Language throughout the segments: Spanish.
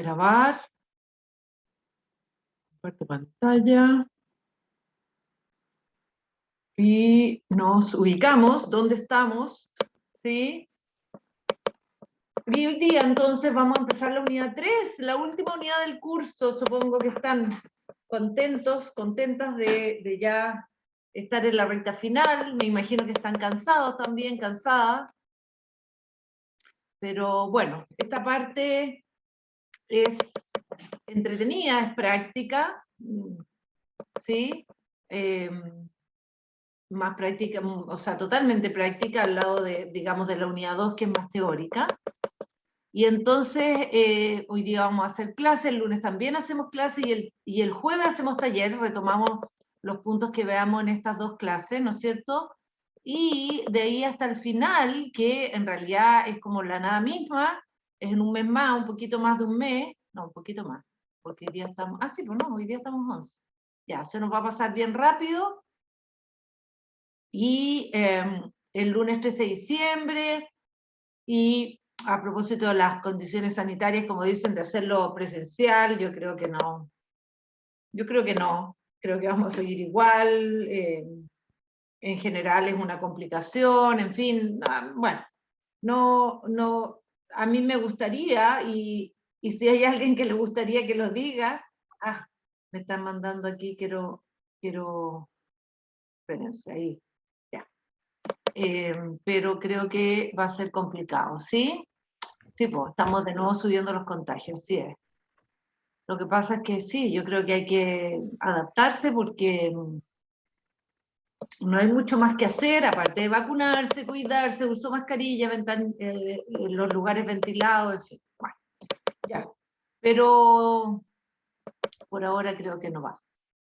Grabar. Comparto pantalla. Y nos ubicamos, ¿dónde estamos? ¿Sí? Y hoy día entonces vamos a empezar la unidad 3, la última unidad del curso. Supongo que están contentos, contentas de ya estar en la recta final. Me imagino que están cansados también, cansadas. Pero bueno, esta parte es entretenida, es práctica, ¿sí? Más práctica, o sea, totalmente práctica al lado de, digamos, de la unidad 2, que es más teórica. Y entonces, hoy día vamos a hacer clase, el lunes también hacemos clase, y el jueves hacemos taller, retomamos los puntos que veamos en estas dos clases, ¿no es cierto? Y de ahí hasta el final, que en realidad es como la nada misma, es en un mes más, un poquito más de un mes, no, un poquito más, porque hoy día estamos, sí, pues no, hoy día estamos 11. Ya, se nos va a pasar bien rápido. Y el lunes 13 de diciembre, y a propósito de las condiciones sanitarias, como dicen, de hacerlo presencial, yo creo que no. Yo creo que no. Creo que vamos a seguir igual. En general es una complicación, en fin. Bueno, no, a mí me gustaría, y si hay alguien que le gustaría que lo diga, me están mandando aquí, quiero, espérense ahí. Pero creo que va a ser complicado, ¿sí? Sí, pues estamos de nuevo subiendo los contagios, sí es. Lo que pasa es que sí, yo creo que hay que adaptarse porque no hay mucho más que hacer, aparte de vacunarse, cuidarse, uso mascarilla, los lugares ventilados, en fin. Bueno, ya. Pero por ahora creo que no va.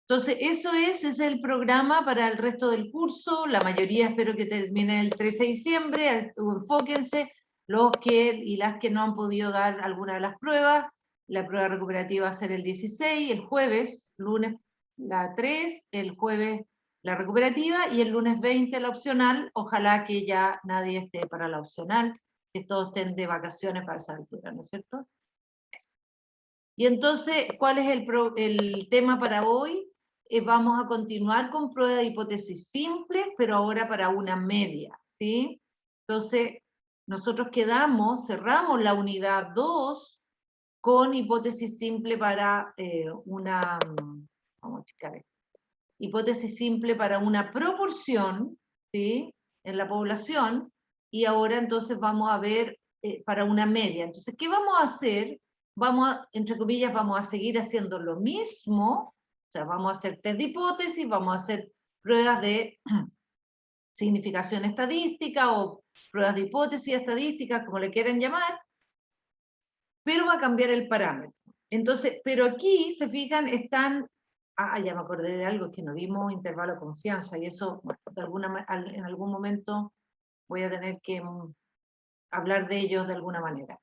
Entonces, ese es el programa para el resto del curso. La mayoría espero que termine el 13 de diciembre. Enfóquense, los que y las que no han podido dar alguna de las pruebas. La prueba recuperativa va a ser el 16, el jueves, lunes la 3, el jueves la recuperativa y el lunes 20 la opcional. Ojalá que ya nadie esté para la opcional, que todos estén de vacaciones para esa altura, ¿no es cierto? Y entonces, ¿cuál es el tema para hoy? Vamos a continuar con prueba de hipótesis simples, pero ahora para una media, ¿sí? Entonces, nosotros cerramos la unidad 2 con hipótesis simple para vamos a checar esto, hipótesis simple para una proporción, ¿sí? En la población, y ahora entonces vamos a ver para una media. Entonces, ¿qué vamos a hacer? Entre comillas, vamos a seguir haciendo lo mismo, o sea, vamos a hacer test de hipótesis, vamos a hacer pruebas de significación estadística o pruebas de hipótesis estadísticas, como le quieran llamar, pero va a cambiar el parámetro. Entonces, pero aquí, se fijan, están, ya me acordé de algo, que no vimos intervalo de confianza, y eso, bueno, en algún momento voy a tener que hablar de ellos de alguna manera.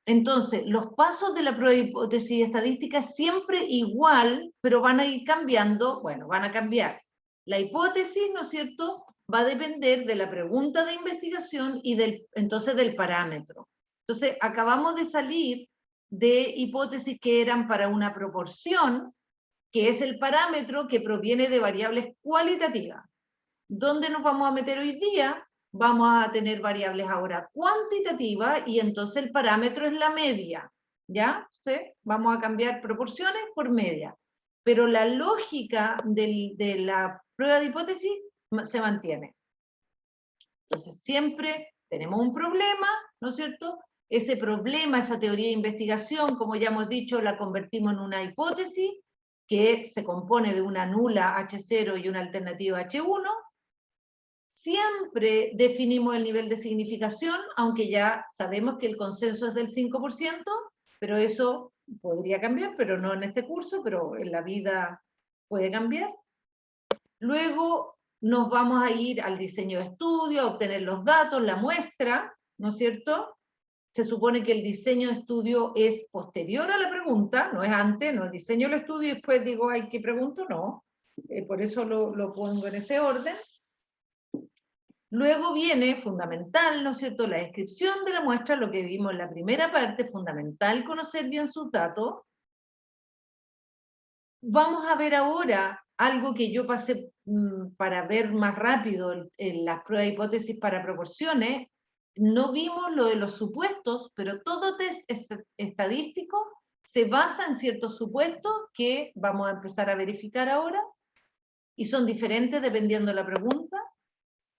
Entonces, los pasos de la prueba de hipótesis estadística es siempre igual, pero van a ir cambiando, bueno, van a cambiar. La hipótesis, ¿no es cierto?, va a depender de la pregunta de investigación y entonces del parámetro. Entonces, acabamos de salir de hipótesis que eran para una proporción, que es el parámetro que proviene de variables cualitativas. ¿Dónde nos vamos a meter hoy día? Vamos a tener variables ahora cuantitativas y entonces el parámetro es la media, ¿ya? ¿Sí? Vamos a cambiar proporciones por media. Pero la lógica de la prueba de hipótesis se mantiene. Entonces siempre tenemos un problema, ¿no es cierto? Ese problema, esa teoría de investigación, como ya hemos dicho, la convertimos en una hipótesis que se compone de una nula H0 y una alternativa H1. Siempre definimos el nivel de significación, aunque ya sabemos que el consenso es del 5%, pero eso podría cambiar, pero no en este curso, pero en la vida puede cambiar. Luego nos vamos a ir al diseño de estudio, a obtener los datos, la muestra, ¿no es cierto? Se supone que el diseño de estudio es posterior a la pregunta, no es antes, no es diseño del estudio y después digo, ¿qué pregunto? No, por eso lo pongo en ese orden. Luego viene fundamental, ¿no es cierto?, la descripción de la muestra, lo que vimos en la primera parte, fundamental conocer bien sus datos. Vamos a ver ahora algo que yo pasé para ver más rápido en las pruebas de hipótesis para proporciones. No vimos lo de los supuestos, pero todo test estadístico se basa en ciertos supuestos que vamos a empezar a verificar ahora, y son diferentes dependiendo de la pregunta.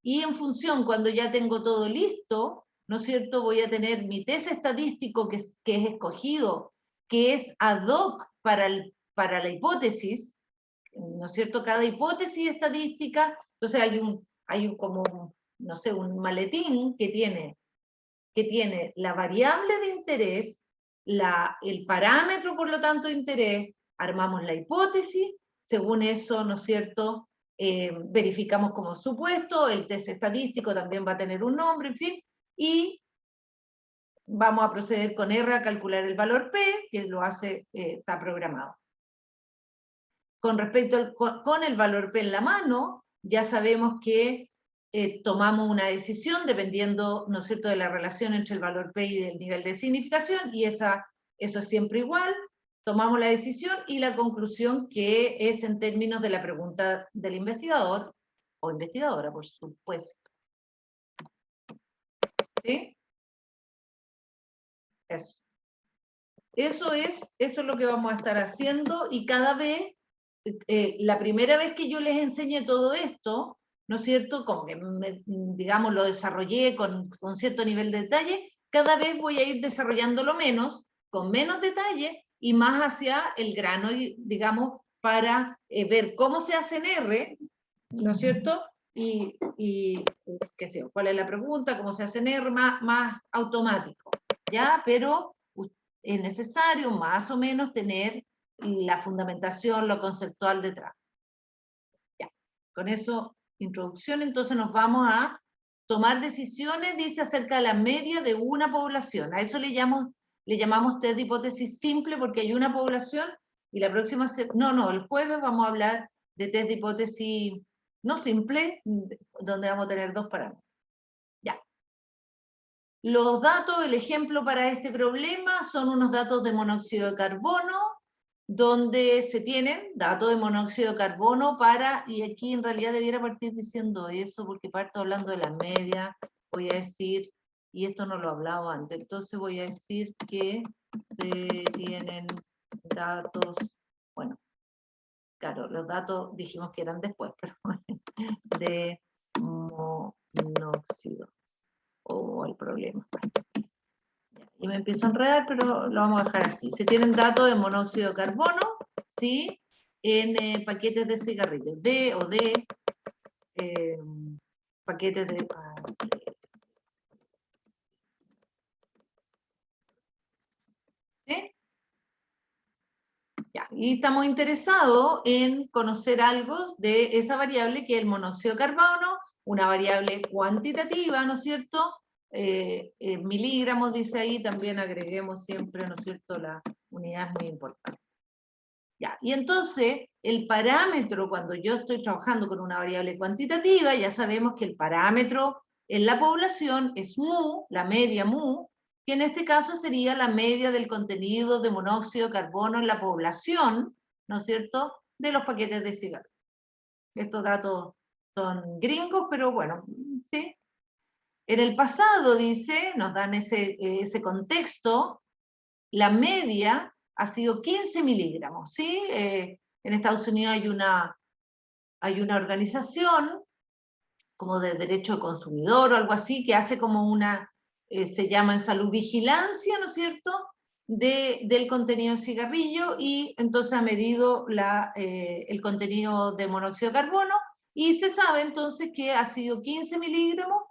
Y en función, cuando ya tengo todo listo, ¿no es cierto?, voy a tener mi test estadístico que es escogido, que es ad hoc para la hipótesis, ¿no es cierto? Cada hipótesis estadística, entonces hay un como, no sé, un maletín que tiene la variable de interés, el parámetro, por lo tanto, de interés, armamos la hipótesis, según eso, ¿no es cierto?, verificamos como supuesto, el test estadístico también va a tener un nombre, en fin, y vamos a proceder con R a calcular el valor P, que lo hace, está programado. Con respecto con el valor P en la mano, ya sabemos que tomamos una decisión dependiendo, ¿no es cierto?, de la relación entre el valor P y el nivel de significación, y eso es siempre igual. Tomamos la decisión y la conclusión, que es en términos de la pregunta del investigador o investigadora, por supuesto. ¿Sí? Eso. Eso es lo que vamos a estar haciendo, y cada vez, la primera vez que yo les enseñé todo esto, ¿no es cierto?, como que digamos, lo desarrollé con cierto nivel de detalle, cada vez voy a ir desarrollándolo menos, con menos detalle, y más hacia el grano, digamos, para ver cómo se hace en R, ¿no es cierto?, y qué sé yo, cuál es la pregunta, cómo se hace en R, más automático, ¿ya? Pero es necesario más o menos tener la fundamentación, lo conceptual detrás. Ya, con eso, introducción, entonces nos vamos a tomar decisiones, dice, acerca de la media de una población. A eso le llamamos test de hipótesis simple, porque hay una población, y la próxima, el jueves vamos a hablar de test de hipótesis no simple, donde vamos a tener dos parámetros. Ya. Los datos, el ejemplo para este problema son unos datos de monóxido de carbono, donde se tienen datos de monóxido de carbono y aquí en realidad debiera partir diciendo eso, porque parto hablando de la media, voy a decir, y esto no lo he hablado antes, entonces voy a decir que se tienen datos, bueno, claro, los datos dijimos que eran después, pero de monóxido, el problema. Y me empiezo a enredar, pero lo vamos a dejar así. Se tienen datos de monóxido de carbono, ¿sí?, en paquetes de cigarrillos, paquetes de... ¿Sí? Ya, y estamos interesados en conocer algo de esa variable, que es el monóxido de carbono, una variable cuantitativa, ¿no es cierto? Miligramos dice ahí, también agreguemos siempre, ¿no es cierto?, la unidad es muy importante. Ya, y entonces, el parámetro, cuando yo estoy trabajando con una variable cuantitativa, ya sabemos que el parámetro en la población es mu, la media mu, que en este caso sería la media del contenido de monóxido de carbono en la población, ¿no es cierto?, de los paquetes de cigarros. Estos datos son gringos, pero bueno, ¿sí? En el pasado, dice, nos dan ese contexto, la media ha sido 15 miligramos, ¿sí? En Estados Unidos hay una organización como de derecho de consumidor o algo así, que hace como se llama en salud vigilancia, ¿no es cierto?, del contenido de cigarrillo, y entonces ha medido el contenido de monóxido de carbono, y se sabe entonces que ha sido 15 miligramos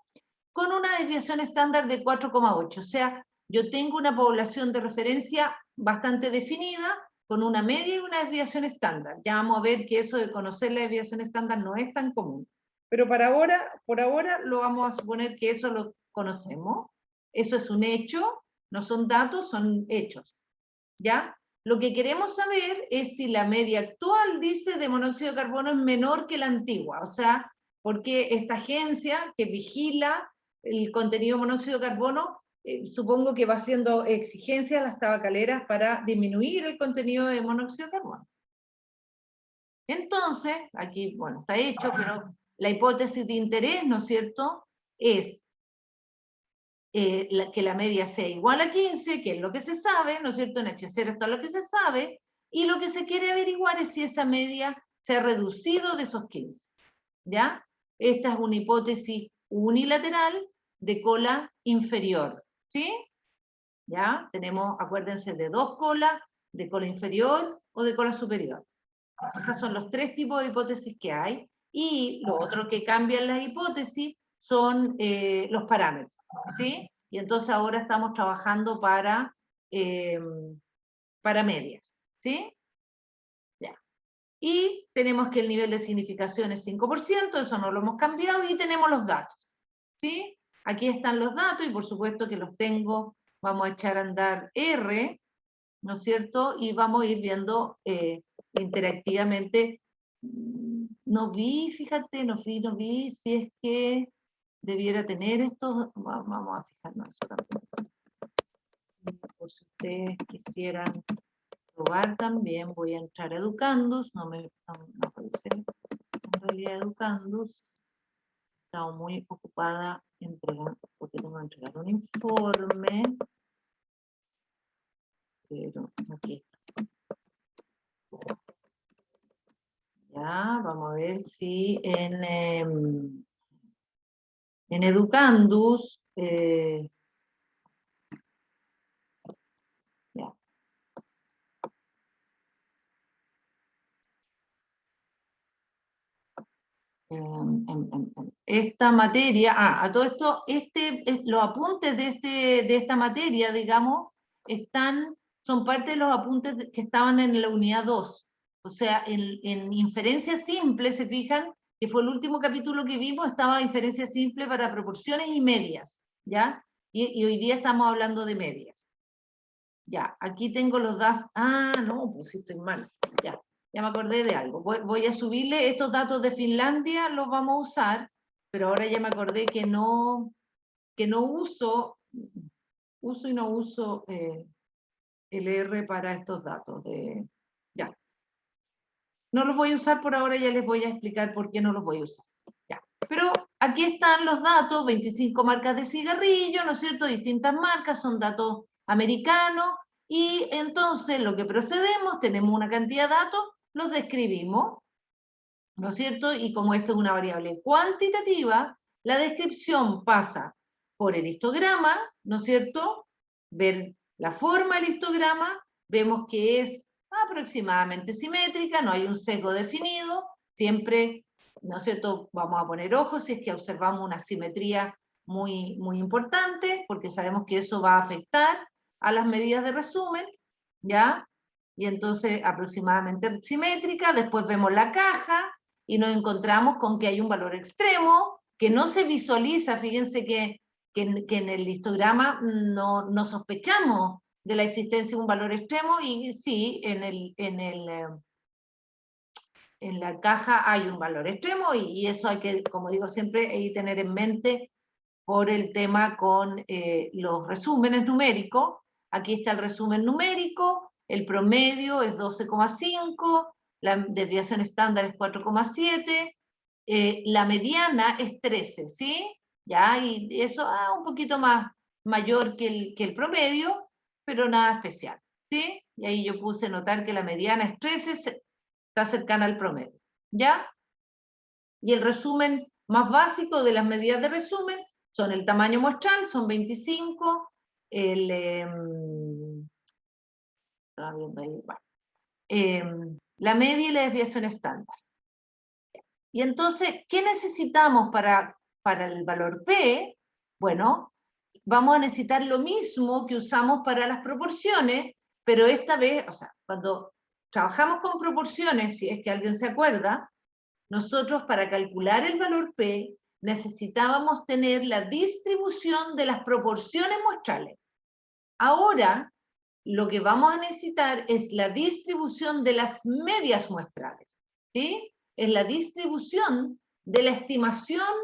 con una desviación estándar de 4,8, o sea, yo tengo una población de referencia bastante definida, con una media y una desviación estándar. Ya vamos a ver que eso de conocer la desviación estándar no es tan común. Pero por ahora lo vamos a suponer que eso lo conocemos. Eso es un hecho, no son datos, son hechos. ¿Ya? Lo que queremos saber es si la media actual, dice, de monóxido de carbono es menor que la antigua. O sea, porque esta agencia que vigila el contenido de monóxido de carbono, supongo que va haciendo exigencias a las tabacaleras para disminuir el contenido de monóxido de carbono. Entonces, aquí, bueno, está hecho, pero la hipótesis de interés, ¿no es cierto?, es que la media sea igual a 15, que es lo que se sabe, ¿no es cierto?, en H0 está lo que se sabe, y lo que se quiere averiguar es si esa media se ha reducido de esos 15, ¿ya? Esta es una hipótesis unilateral de cola inferior, ¿sí? ¿Ya? Tenemos, acuérdense, de dos colas, de cola inferior o de cola superior. Esos son los tres tipos de hipótesis que hay, y lo otro que cambian las hipótesis son los parámetros, ¿sí? Y entonces ahora estamos trabajando para medias, ¿sí? Ya. Y tenemos que el nivel de significación es 5%, eso no lo hemos cambiado, y tenemos los datos, ¿sí? Aquí están los datos, y por supuesto que los tengo, vamos a echar a andar R, ¿no es cierto? Y vamos a ir viendo interactivamente. No vi, fíjate, no vi si es que debiera tener esto. Vamos a fijarnos eso también. Por si ustedes quisieran probar también, voy a entrar a Educandus, no aparece en realidad Educandus. He estado muy ocupada porque tengo que entregar un informe, pero aquí está. Ya, vamos a ver si en Educandus, ya. Esta materia, a todo esto, los apuntes de esta materia, digamos, son parte de los apuntes que estaban en la unidad 2. O sea, en inferencia simple, se fijan, que fue el último capítulo que vimos, estaba inferencia simple para proporciones y medias, ¿ya? Y hoy día estamos hablando de medias. Ya, aquí tengo los datos. No, pues sí estoy mal. Ya me acordé de algo. Voy a subirle estos datos de Finlandia, los vamos a usar, pero ahora ya me acordé que no uso y no uso el R para estos datos. Ya. No los voy a usar por ahora, ya les voy a explicar por qué no los voy a usar. Ya. Pero aquí están los datos, 25 marcas de cigarrillo, ¿no es cierto? Distintas marcas, son datos americanos, y entonces lo que procedemos, tenemos una cantidad de datos, los describimos, ¿no es cierto? Y como esto es una variable cuantitativa, la descripción pasa por el histograma, ¿no es cierto? Ver la forma del histograma, vemos que es aproximadamente simétrica, no hay un sesgo definido, siempre, ¿no es cierto?, vamos a poner ojos si es que observamos una simetría muy, muy importante, porque sabemos que eso va a afectar a las medidas de resumen, ¿ya? Y entonces aproximadamente simétrica, después vemos la caja, y nos encontramos con que hay un valor extremo que no se visualiza. Fíjense que en el histograma no sospechamos de la existencia de un valor extremo, y sí, en la caja hay un valor extremo, y eso hay que, como digo siempre, hay que tener en mente por el tema con los resúmenes numéricos. Aquí está el resumen numérico, el promedio es 12,5, la desviación estándar es 4,7, la mediana es 13, ¿sí? Ya, y eso un poquito más mayor que el promedio, pero nada especial, ¿sí? Y ahí yo puse notar que la mediana es 13, está cercana al promedio, ¿ya? Y el resumen más básico de las medidas de resumen son el tamaño muestral, son 25, la media y la desviación estándar. Y entonces, ¿qué necesitamos para el valor P? Bueno, vamos a necesitar lo mismo que usamos para las proporciones, pero esta vez, o sea, cuando trabajamos con proporciones, si es que alguien se acuerda, nosotros para calcular el valor P necesitábamos tener la distribución de las proporciones muestrales. Ahora, lo que vamos a necesitar es la distribución de las medias muestrales, ¿sí? Es la distribución de la estimación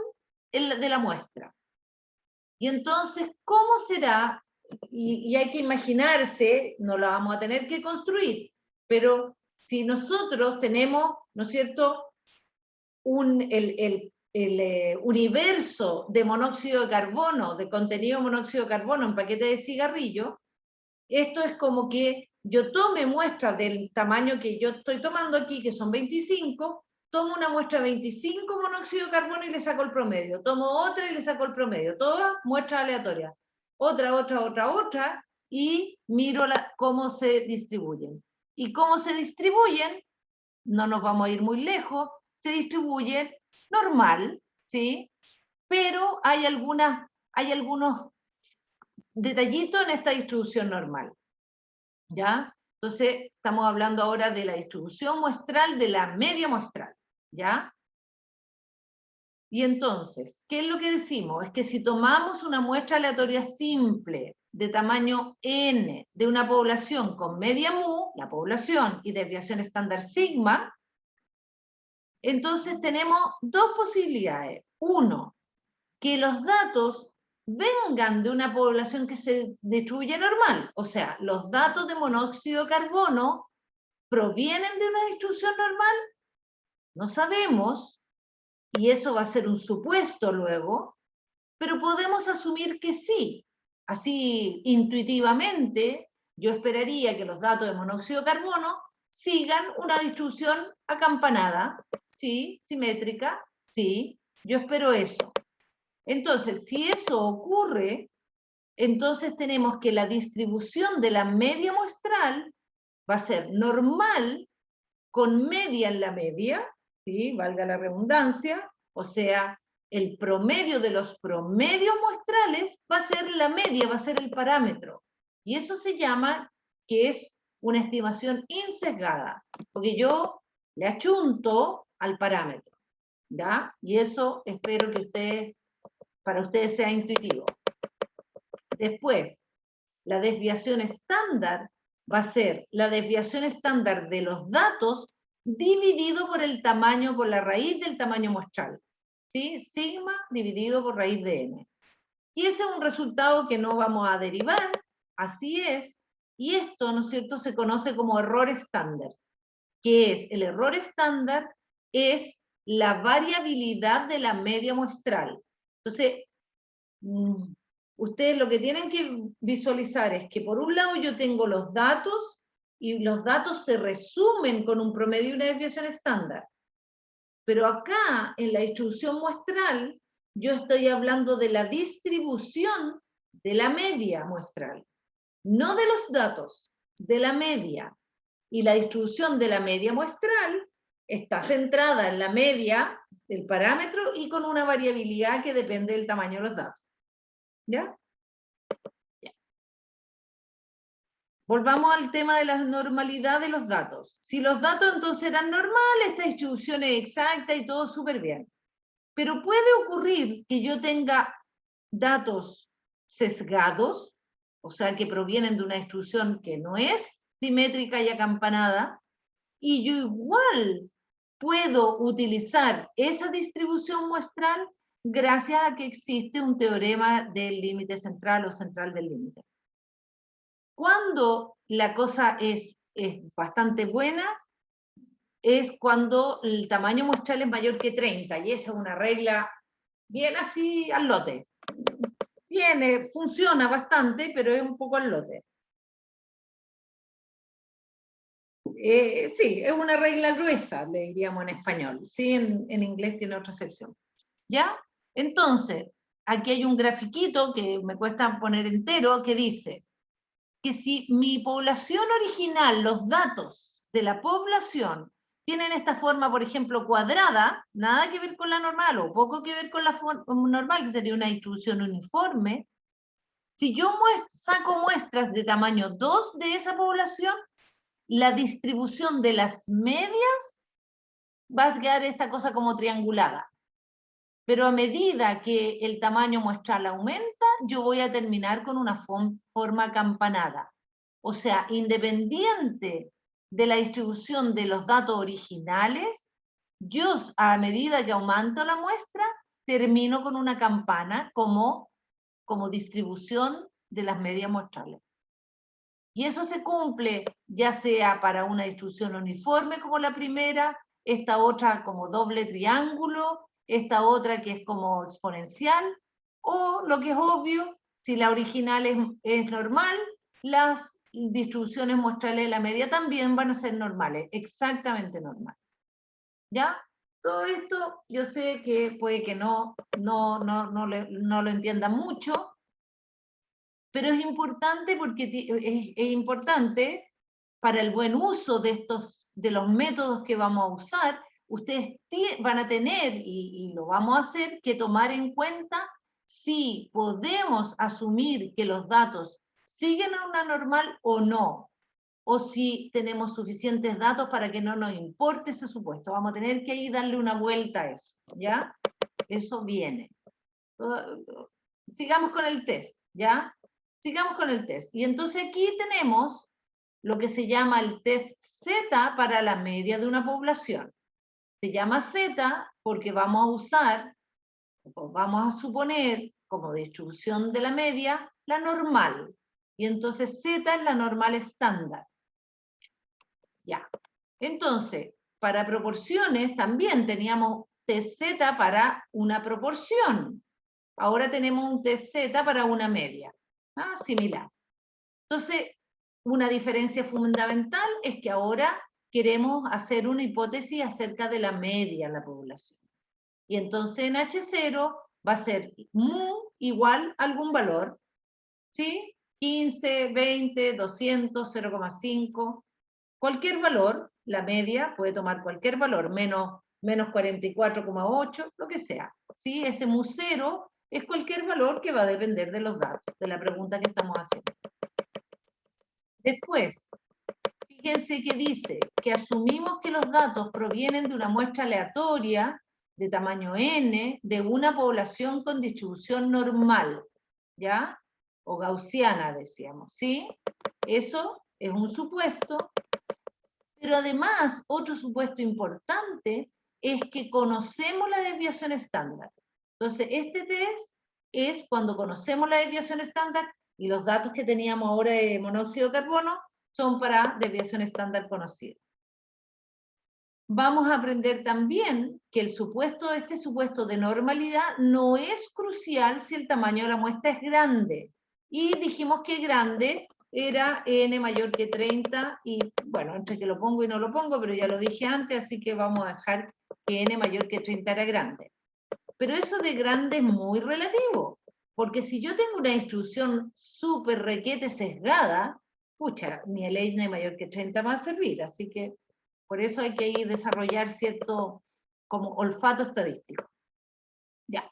de la muestra. Y entonces, ¿cómo será? Y hay que imaginarse, no la vamos a tener que construir, pero si nosotros tenemos, ¿no es cierto?, el universo de monóxido de carbono, de contenido de monóxido de carbono en paquete de cigarrillo, esto es como que yo tome muestras del tamaño que yo estoy tomando aquí, que son 25, tomo una muestra de 25 monóxido de carbono y le saco el promedio, tomo otra y le saco el promedio, todas muestras aleatorias, otra, y miro cómo se distribuyen. Y cómo se distribuyen, no nos vamos a ir muy lejos, se distribuyen normal, ¿sí? Pero hay algunos detallitos en esta distribución normal, ¿ya? Entonces, estamos hablando ahora de la distribución muestral, de la media muestral, ¿ya? Y entonces, ¿qué es lo que decimos? Es que si tomamos una muestra aleatoria simple de tamaño n de una población con media mu, la población, y desviación estándar sigma, entonces tenemos dos posibilidades. Uno, que los datos vengan de una población que se distribuye normal, o sea, los datos de monóxido de carbono provienen de una distribución normal, no sabemos, y eso va a ser un supuesto luego, pero podemos asumir que sí. Así, intuitivamente, yo esperaría que los datos de monóxido de carbono sigan una distribución acampanada, ¿sí? Simétrica, sí, yo espero eso. Entonces, si eso ocurre, entonces tenemos que la distribución de la media muestral va a ser normal con media en la media, ¿sí? Valga la redundancia, o sea, el promedio de los promedios muestrales va a ser la media, va a ser el parámetro. Y eso se llama que es una estimación insesgada, porque yo le achunto al parámetro, ¿ya? Y eso espero que para ustedes sea intuitivo. Después, la desviación estándar va a ser la desviación estándar de los datos dividido por el tamaño, por la raíz del tamaño muestral. ¿Sí? Sigma dividido por raíz de n. Y ese es un resultado que no vamos a derivar, así es, y esto, ¿no es cierto?, se conoce como error estándar. ¿Qué es? El error estándar es la variabilidad de la media muestral. Entonces, ustedes lo que tienen que visualizar es que por un lado yo tengo los datos y los datos se resumen con un promedio y una desviación estándar. Pero acá, en la distribución muestral, yo estoy hablando de la distribución de la media muestral, no de los datos, de la media. Y la distribución de la media muestral está centrada en la media del parámetro y con una variabilidad que depende del tamaño de los datos. ¿Ya? Ya. Volvamos al tema de la normalidad de los datos. Si los datos entonces eran normales, esta distribución es exacta y todo súper bien. Pero puede ocurrir que yo tenga datos sesgados, o sea, que provienen de una distribución que no es simétrica y acampanada, y yo igual puedo utilizar esa distribución muestral gracias a que existe un teorema del límite central o central del límite. Cuando la cosa es bastante buena, es cuando el tamaño muestral es mayor que 30, y esa es una regla bien así al lote. Viene, funciona bastante, pero es un poco al lote. Sí, es una regla gruesa, le diríamos en español. Sí, en inglés tiene otra excepción. ¿Ya? Entonces, aquí hay un grafiquito que me cuesta poner entero, que dice que si mi población original, los datos de la población, tienen esta forma, por ejemplo, cuadrada, nada que ver con la normal, o poco que ver con la forma normal, que sería una distribución uniforme, si yo saco muestras de tamaño 2 de esa población, la distribución de las medias va a quedar esta cosa como triangulada. Pero a medida que el tamaño muestral aumenta, yo voy a terminar con una forma acampanada. O sea, independiente de la distribución de los datos originales, yo a medida que aumento la muestra, termino con una campana como distribución de las medias muestrales. Y eso se cumple ya sea para una distribución uniforme como la primera, esta otra como doble triángulo, esta otra que es como exponencial, o lo que es obvio, si la original es normal, las distribuciones muestrales de la media también van a ser normales, exactamente normales. ¿Ya? Todo esto yo sé que puede que no lo entiendan mucho, pero es importante porque es importante para el buen uso de los métodos que vamos a usar. Ustedes van a tener, y lo vamos a hacer, que tomar en cuenta si podemos asumir que los datos siguen a una normal o no, o si tenemos suficientes datos para que no nos importe ese supuesto. Vamos a tener que ahí darle una vuelta a eso, ¿ya? Eso viene. Sigamos con el test, ¿ya? Sigamos con el test. Y entonces aquí tenemos lo que se llama el test Z para la media de una población. Se llama Z porque vamos a usar, vamos a suponer como distribución de la media, la normal. Y entonces Z es la normal estándar. Ya. Entonces, para proporciones también teníamos test Z para una proporción. Ahora tenemos un test Z para una media. Similar. Entonces, una diferencia fundamental es que ahora queremos hacer una hipótesis acerca de la media de la población. Y entonces en H0 va a ser mu igual a algún valor, ¿sí? 15, 20, 200, 0,5, cualquier valor, la media puede tomar cualquier valor, menos 44,8, lo que sea. ¿Sí? Ese mu 0 es cualquier valor que va a depender de los datos, de la pregunta que estamos haciendo. Después, fíjense que dice que asumimos que los datos provienen de una muestra aleatoria de tamaño n de una población con distribución normal, ¿ya? O gaussiana, decíamos, ¿sí? Eso es un supuesto, pero además, otro supuesto importante es que conocemos la desviación estándar. Entonces, este test es cuando conocemos la desviación estándar y los datos que teníamos ahora de monóxido de carbono son para desviación estándar conocida. Vamos a aprender también que este supuesto de normalidad no es crucial si el tamaño de la muestra es grande. Y dijimos que grande era n mayor que 30, y bueno, entre que lo pongo y no lo pongo, pero ya lo dije antes, así que vamos a dejar que n mayor que 30 era grande. Pero eso de grande es muy relativo, porque si yo tengo una distribución súper requete sesgada, pucha, ni el n mayor que 30 va a servir, así que por eso hay que ir desarrollar cierto como olfato estadístico. Ya.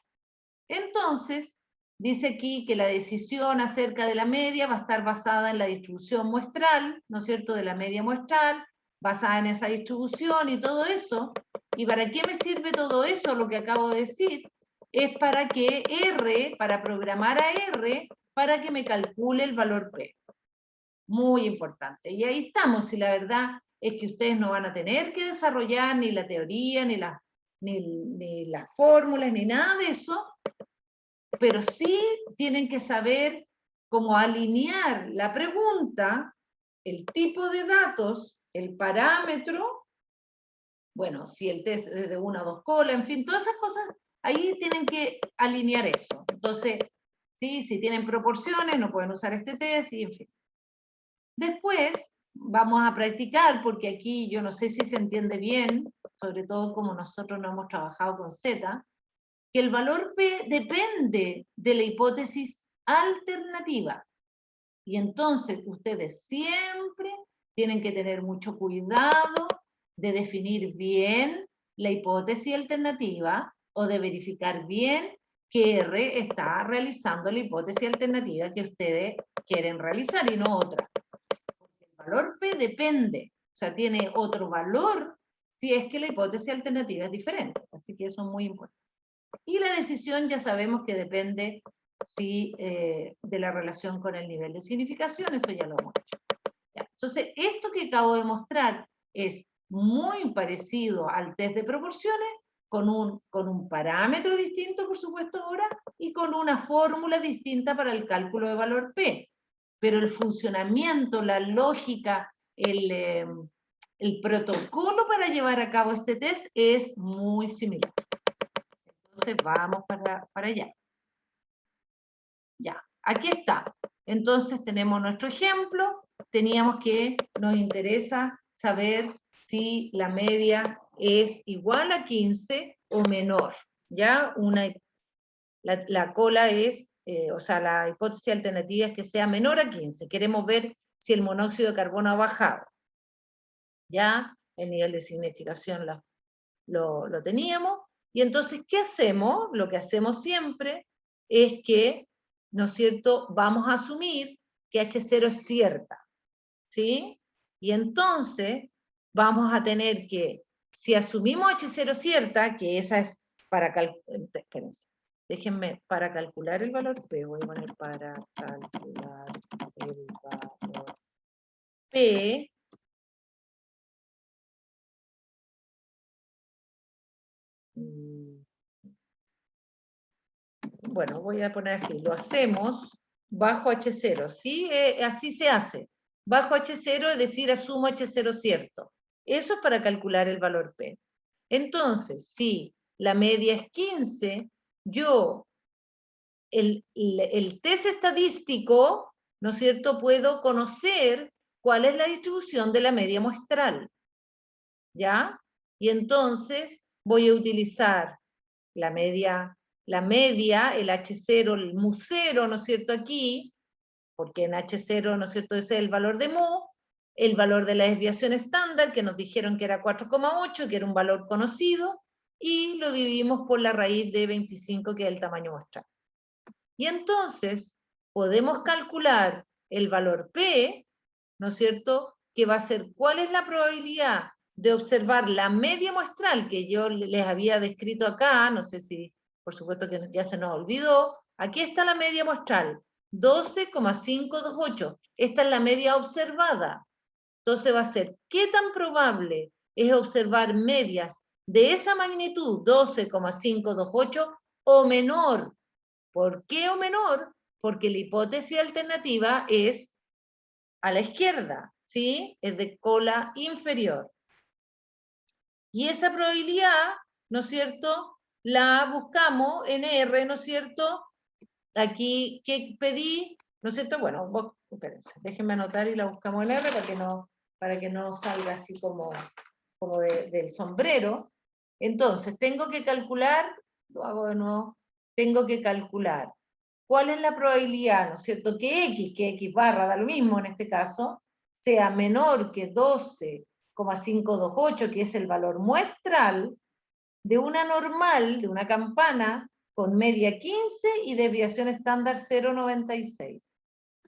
Entonces, dice aquí que la decisión acerca de la media va a estar basada en la distribución muestral, ¿no es cierto?, de la media muestral, basada en esa distribución y todo eso. ¿Y para qué me sirve todo eso, lo que acabo de decir? Es para que R, para programar a R, para que me calcule el valor P. Muy importante. Y ahí estamos, y la verdad es que ustedes no van a tener que desarrollar ni la teoría, ni las fórmulas, ni nada de eso, pero sí tienen que saber cómo alinear la pregunta, el tipo de datos, el parámetro, bueno, si el test es de una o dos colas, en fin, todas esas cosas, ahí tienen que alinear eso. Entonces, ¿sí? Si tienen proporciones, no pueden usar este test, y en fin. Después vamos a practicar, porque aquí yo no sé si se entiende bien, sobre todo como nosotros no hemos trabajado con Z, que el valor P depende de la hipótesis alternativa. Y entonces ustedes siempre tienen que tener mucho cuidado de definir bien la hipótesis alternativa o de verificar bien que R está realizando la hipótesis alternativa que ustedes quieren realizar y no otra. Porque el valor P depende, o sea, tiene otro valor si es que la hipótesis alternativa es diferente. Así que eso es muy importante. Y la decisión ya sabemos que depende de la relación con el nivel de significación, eso ya lo hemos hecho. Ya. Entonces, esto que acabo de mostrar es muy parecido al test de proporciones, con un parámetro distinto, por supuesto, ahora, y con una fórmula distinta para el cálculo de valor P. Pero el funcionamiento, la lógica, el protocolo para llevar a cabo este test es muy similar. Entonces vamos para allá. Ya, aquí está. Entonces tenemos nuestro ejemplo. Teníamos que, nos interesa saber si la media es igual a 15 o menor. ¿Ya? La cola es, o sea, la hipótesis alternativa es que sea menor a 15. Queremos ver si el monóxido de carbono ha bajado. ¿Ya? El nivel de significación lo teníamos. Y entonces, ¿qué hacemos? Lo que hacemos siempre es que, ¿no es cierto?, vamos a asumir que H0 es cierta. ¿Sí? Y entonces vamos a tener que, si asumimos H0 cierta, que esa es para calcular, espérense, déjenme, para calcular el valor P, voy a poner para calcular el valor P, bueno, voy a poner así, lo hacemos bajo H0, ¿sí? Así se hace. Bajo H0, es decir, asumo H0 cierto. Eso es para calcular el valor P. Entonces, si la media es 15, yo, el test estadístico, ¿no es cierto?, puedo conocer cuál es la distribución de la media muestral. ¿Ya? Y entonces voy a utilizar la media, el H0, el mu0, ¿no es cierto?, aquí, porque en H0, ¿no es cierto?, ese es el valor de mu, el valor de la desviación estándar, que nos dijeron que era 4,8, que era un valor conocido, y lo dividimos por la raíz de 25, que es el tamaño muestral. Y entonces podemos calcular el valor P, ¿no es cierto?, que va a ser cuál es la probabilidad de observar la media muestral que yo les había descrito acá, no sé si, por supuesto que ya se nos olvidó, aquí está la media muestral, 12,528, esta es la media observada. Entonces va a ser, ¿qué tan probable es observar medias de esa magnitud, 12,528, o menor? ¿Por qué o menor? Porque la hipótesis alternativa es a la izquierda, ¿sí? Es de cola inferior. Y esa probabilidad, ¿no es cierto?, la buscamos en R, ¿no es cierto? Aquí, ¿qué pedí? ¿No es cierto? Bueno, espérense, déjenme anotar y la buscamos en R para que no salga así como del sombrero. Entonces, tengo que calcular, lo hago de nuevo, tengo que calcular cuál es la probabilidad, ¿no es cierto?, que X barra, da lo mismo en este caso, sea menor que 12,528, que es el valor muestral, de una normal, de una campana, con media 15 y desviación estándar 0,96.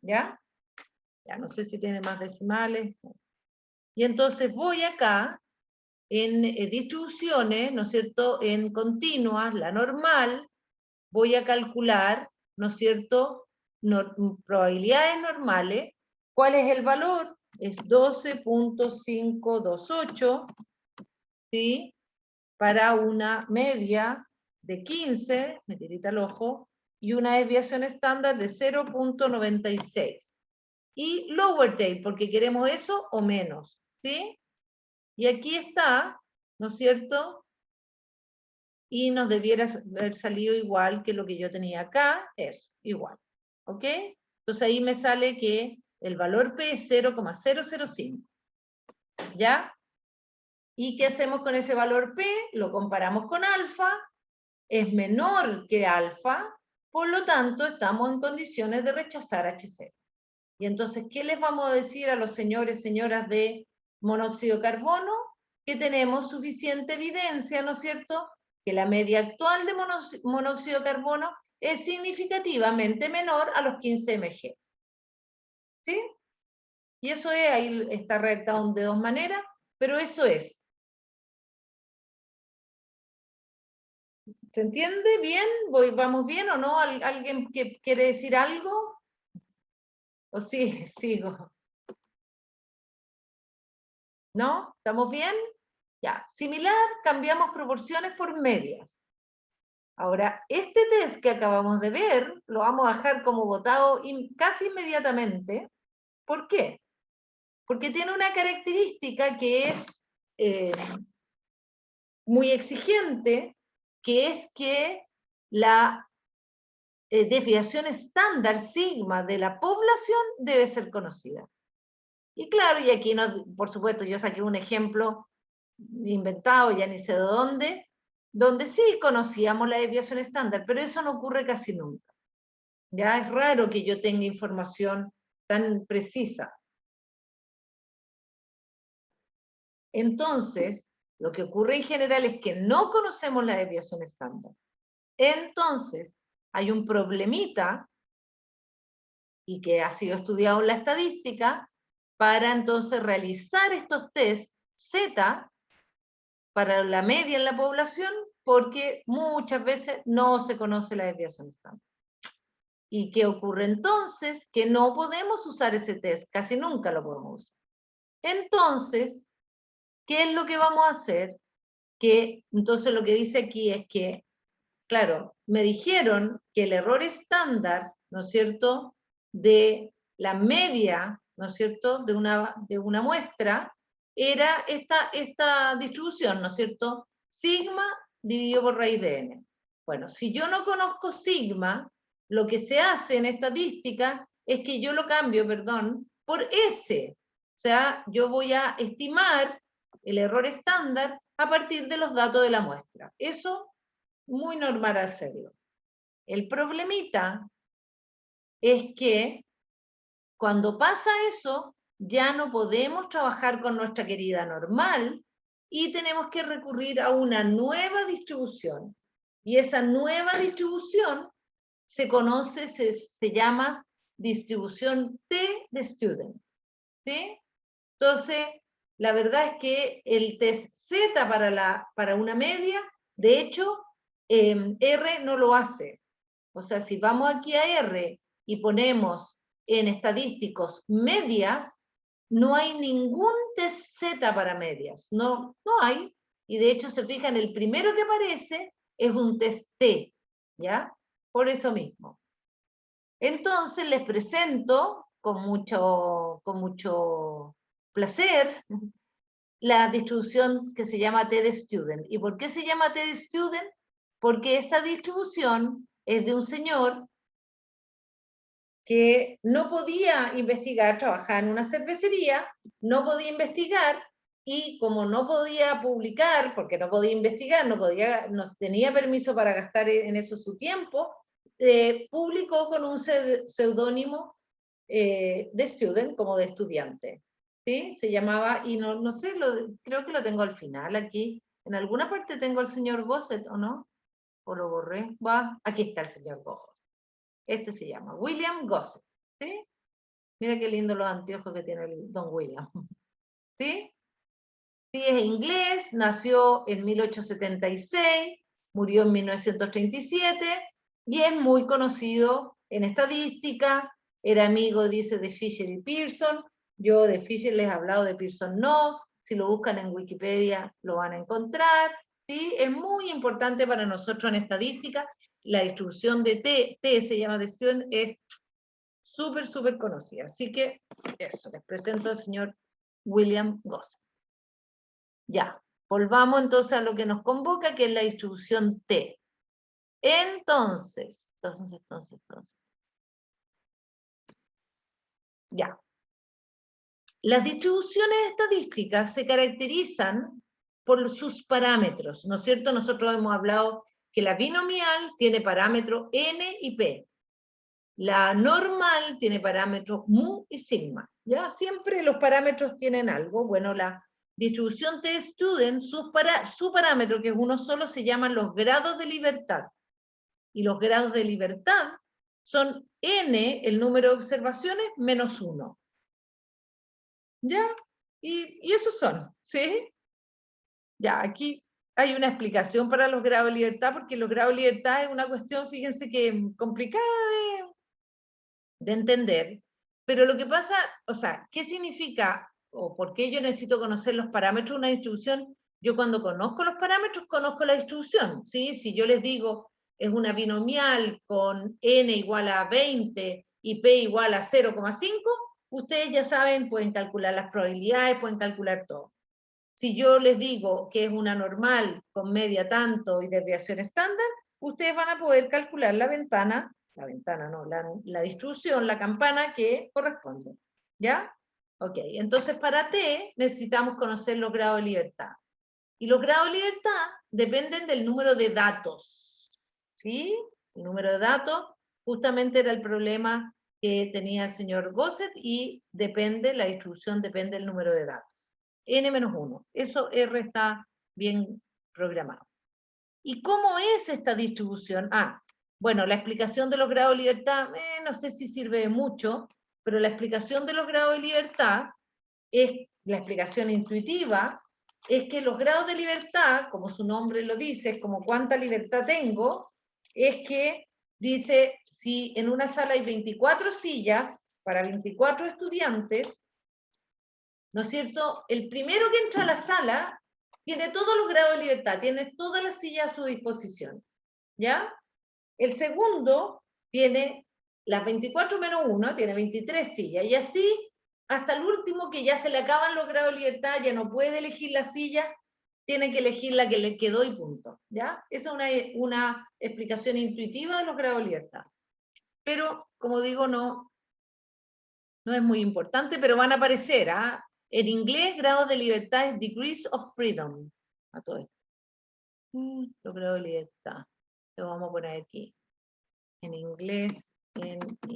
¿Ya? Ya no sé si tiene más decimales. Y entonces voy acá, en distribuciones, ¿no es cierto?, en continuas, la normal, voy a calcular, ¿no es cierto?, probabilidades normales. ¿Cuál es el valor? Es 12,528, ¿sí?, para una media de 15, me tirita el ojo, y una desviación estándar de 0,96. Y lower tail, porque queremos eso o menos, ¿sí? Y aquí está, ¿no es cierto?, y nos debiera haber salido igual que lo que yo tenía acá, es igual, ¿ok? Entonces ahí me sale que el valor P es 0,005, ¿ya? ¿Y qué hacemos con ese valor P? Lo comparamos con alfa, es menor que alfa, por lo tanto estamos en condiciones de rechazar H0. Y entonces, ¿qué les vamos a decir a los señores, señoras de monóxido de carbono? Que tenemos suficiente evidencia, ¿no es cierto?, que la media actual de monóxido de carbono es significativamente menor a los 15 mg. ¿Sí? Y eso es, ahí está redactado de dos maneras, pero eso es. ¿Se entiende bien? ¿Vamos bien o no? ¿Alguien que quiere decir algo? ¿O sí, sigo? ¿No? ¿Estamos bien? Ya, similar, cambiamos proporciones por medias. Ahora, este test que acabamos de ver, lo vamos a dejar como votado casi inmediatamente. ¿Por qué? Porque tiene una característica que es muy exigente, que es que la desviación estándar sigma de la población debe ser conocida. Y claro, y aquí, no, por supuesto, yo saqué un ejemplo inventado, ya ni sé de dónde, donde sí conocíamos la desviación estándar, pero eso no ocurre casi nunca. Ya es raro que yo tenga información tan precisa. Entonces, lo que ocurre en general es que no conocemos la desviación estándar. Entonces, hay un problemita, y que ha sido estudiado en la estadística, para entonces realizar estos test Z para la media en la población, porque muchas veces no se conoce la desviación estándar. ¿Y qué ocurre entonces? Que no podemos usar ese test, casi nunca lo podemos usar. Entonces, ¿qué es lo que vamos a hacer? Que entonces lo que dice aquí es que, claro, me dijeron que el error estándar, ¿no es cierto?, de la media, ¿no es cierto?, de una muestra, era esta distribución, ¿no es cierto?, sigma dividido por raíz de n. Bueno, si yo no conozco sigma, lo que se hace en estadística es que yo lo cambio, perdón, por S. O sea, yo voy a estimar el error estándar a partir de los datos de la muestra. Eso, muy normal hacerlo. El problemita es que cuando pasa eso, ya no podemos trabajar con nuestra querida normal y tenemos que recurrir a una nueva distribución. Y esa nueva distribución se conoce, se llama distribución T de student. ¿Sí? Entonces, la verdad es que el test Z para una media, de hecho, R no lo hace. O sea, si vamos aquí a R y ponemos en estadísticos medias, no hay ningún test Z para medias. No, no hay. Y de hecho, se fijan, el primero que aparece es un test T, ¿ya? Por eso mismo. Entonces les presento con mucho placer la distribución que se llama T de Student. ¿Y por qué se llama T de Student? Porque esta distribución es de un señor que no podía investigar, trabajaba en una cervecería, no podía investigar, y como no podía publicar, porque no podía investigar, no tenía permiso para gastar en eso su tiempo, publicó con un seudónimo de student, como de estudiante. ¿Sí? Se llamaba, y no sé, creo que lo tengo al final aquí. En alguna parte tengo al señor Gossett, ¿o no? ¿O lo borré? Va, aquí está el señor Gossett. Este se llama William Gossett. ¿Sí? Mira qué lindo los anteojos que tiene el don William. ¿Sí? Sí, es inglés, nació en 1876, murió en 1937 y es muy conocido en estadística, era amigo, dice, de Fisher y Pearson. Yo de Fisher les he hablado, de Pearson no. Si lo buscan en Wikipedia lo van a encontrar. ¿Sí? Es muy importante para nosotros en estadística. La distribución de T se llama de student, es súper, súper conocida. Así que eso, les presento al señor William Gossett. Ya, volvamos entonces a lo que nos convoca, que es la distribución T. Entonces. Ya. Las distribuciones estadísticas se caracterizan por sus parámetros, ¿no es cierto? Nosotros hemos hablado que la binomial tiene parámetros n y p. La normal tiene parámetros mu y sigma. ¿Ya? Siempre los parámetros tienen algo. Bueno, la distribución T-Student, su parámetro, que es uno solo, se llaman los grados de libertad. Y los grados de libertad son n, el número de observaciones, menos 1. ¿Ya? Y esos son, ¿sí? Ya, aquí hay una explicación para los grados de libertad, porque los grados de libertad es una cuestión, fíjense que complicada de entender, pero lo que pasa, o sea, ¿qué significa o por qué yo necesito conocer los parámetros de una distribución? Yo cuando conozco los parámetros, conozco la distribución, ¿sí? Si yo les digo, es una binomial con n igual a 20 y p igual a 0,5, ustedes ya saben, pueden calcular las probabilidades, pueden calcular todo. Si yo les digo que es una normal con media tanto y desviación estándar, ustedes van a poder calcular la distribución, la campana que corresponde. ¿Ya? Ok, entonces para T necesitamos conocer los grados de libertad. Y los grados de libertad dependen del número de datos. ¿Sí? El número de datos justamente era el problema que tenía el señor Gosset y la distribución depende del número de datos. N-1. Eso R está bien programado. ¿Y cómo es esta distribución? Bueno, la explicación de los grados de libertad, no sé si sirve de mucho, pero la explicación de los grados de libertad es la explicación intuitiva, es que los grados de libertad, como su nombre lo dice, es como cuánta libertad tengo, es que dice, si en una sala hay 24 sillas para 24 estudiantes, ¿no es cierto? El primero que entra a la sala tiene todos los grados de libertad, tiene todas las sillas a su disposición, ¿ya? El segundo tiene las 24 menos 1, tiene 23 sillas, y así hasta el último que ya se le acaban los grados de libertad, ya no puede elegir la silla, tiene que elegir la que le quedó y punto, ¿ya? Esa es una explicación intuitiva de los grados de libertad. Pero, como digo, no es muy importante, pero van a aparecer, ¿ah? En inglés, grados de libertad es degrees of freedom. A todo esto. Los grados de libertad. Lo vamos a poner aquí. En inglés, degrees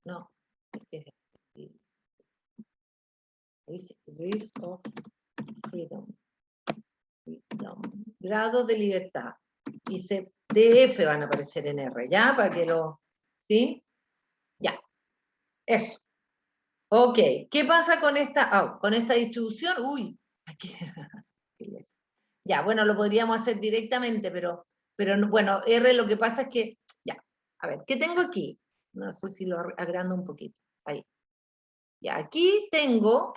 no, degrees of freedom. Grados de libertad. Y DF van a aparecer en R, ¿ya? Para que lo... ¿Sí? Ya. Eso. Ok. ¿Qué pasa con esta distribución? Uy. Aquí. Ya, bueno, lo podríamos hacer directamente, pero bueno, R lo que pasa es que... Ya. A ver, ¿qué tengo aquí? No sé si lo agrando un poquito. Ahí. Ya, aquí tengo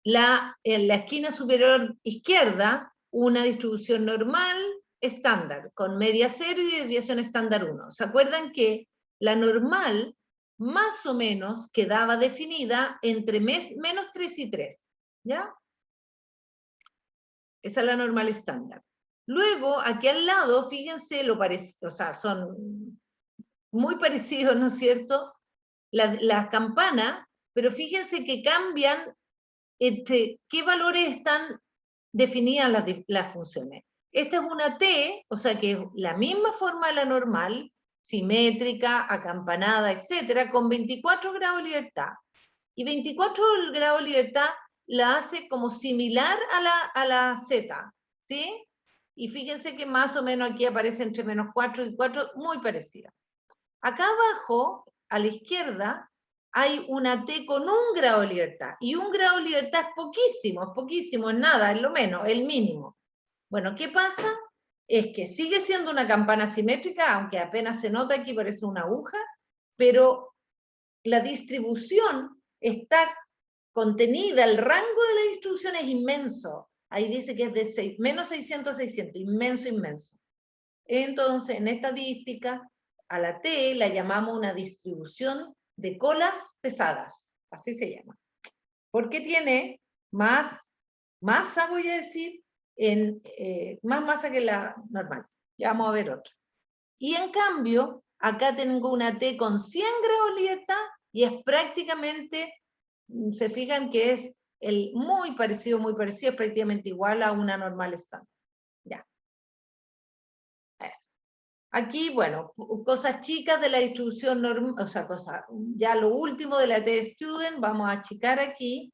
en la esquina superior izquierda una distribución normal estándar, con media 0 y desviación estándar 1. ¿Se acuerdan que la normal más o menos quedaba definida entre menos 3 y 3? ¿Ya? Esa es la normal estándar. Luego, aquí al lado, fíjense, o sea, son muy parecidos, ¿no es cierto? Las campanas, pero fíjense que cambian entre qué valores están definidas las funciones. Esta es una T, o sea que es la misma forma de la normal, simétrica, acampanada, etcétera, con 24 grados de libertad. Y 24 grados de libertad la hace como similar a la Z, ¿sí? Y fíjense que más o menos aquí aparece entre menos 4 y 4, muy parecida. Acá abajo, a la izquierda, hay una T con 1 grado de libertad. Y 1 grado de libertad es poquísimo, es nada, es lo menos, el mínimo. Bueno, ¿qué pasa? Es que sigue siendo una campana simétrica, aunque apenas se nota aquí, parece una aguja, pero la distribución está contenida, el rango de la distribución es inmenso. Ahí dice que es de menos 600 a 600, inmenso, inmenso. Entonces, en estadística, a la T la llamamos una distribución de colas pesadas, así se llama. Porque tiene más masa, voy a decir, más masa que la normal. Ya vamos a ver otra. Y en cambio, acá tengo una T con 100 grados de libertad y es prácticamente, se fijan que es muy parecido, es prácticamente igual a una normal estándar. Ya. Eso. Aquí, bueno, cosas chicas de la distribución normal, o sea, ya lo último de la T-Student, vamos a achicar aquí,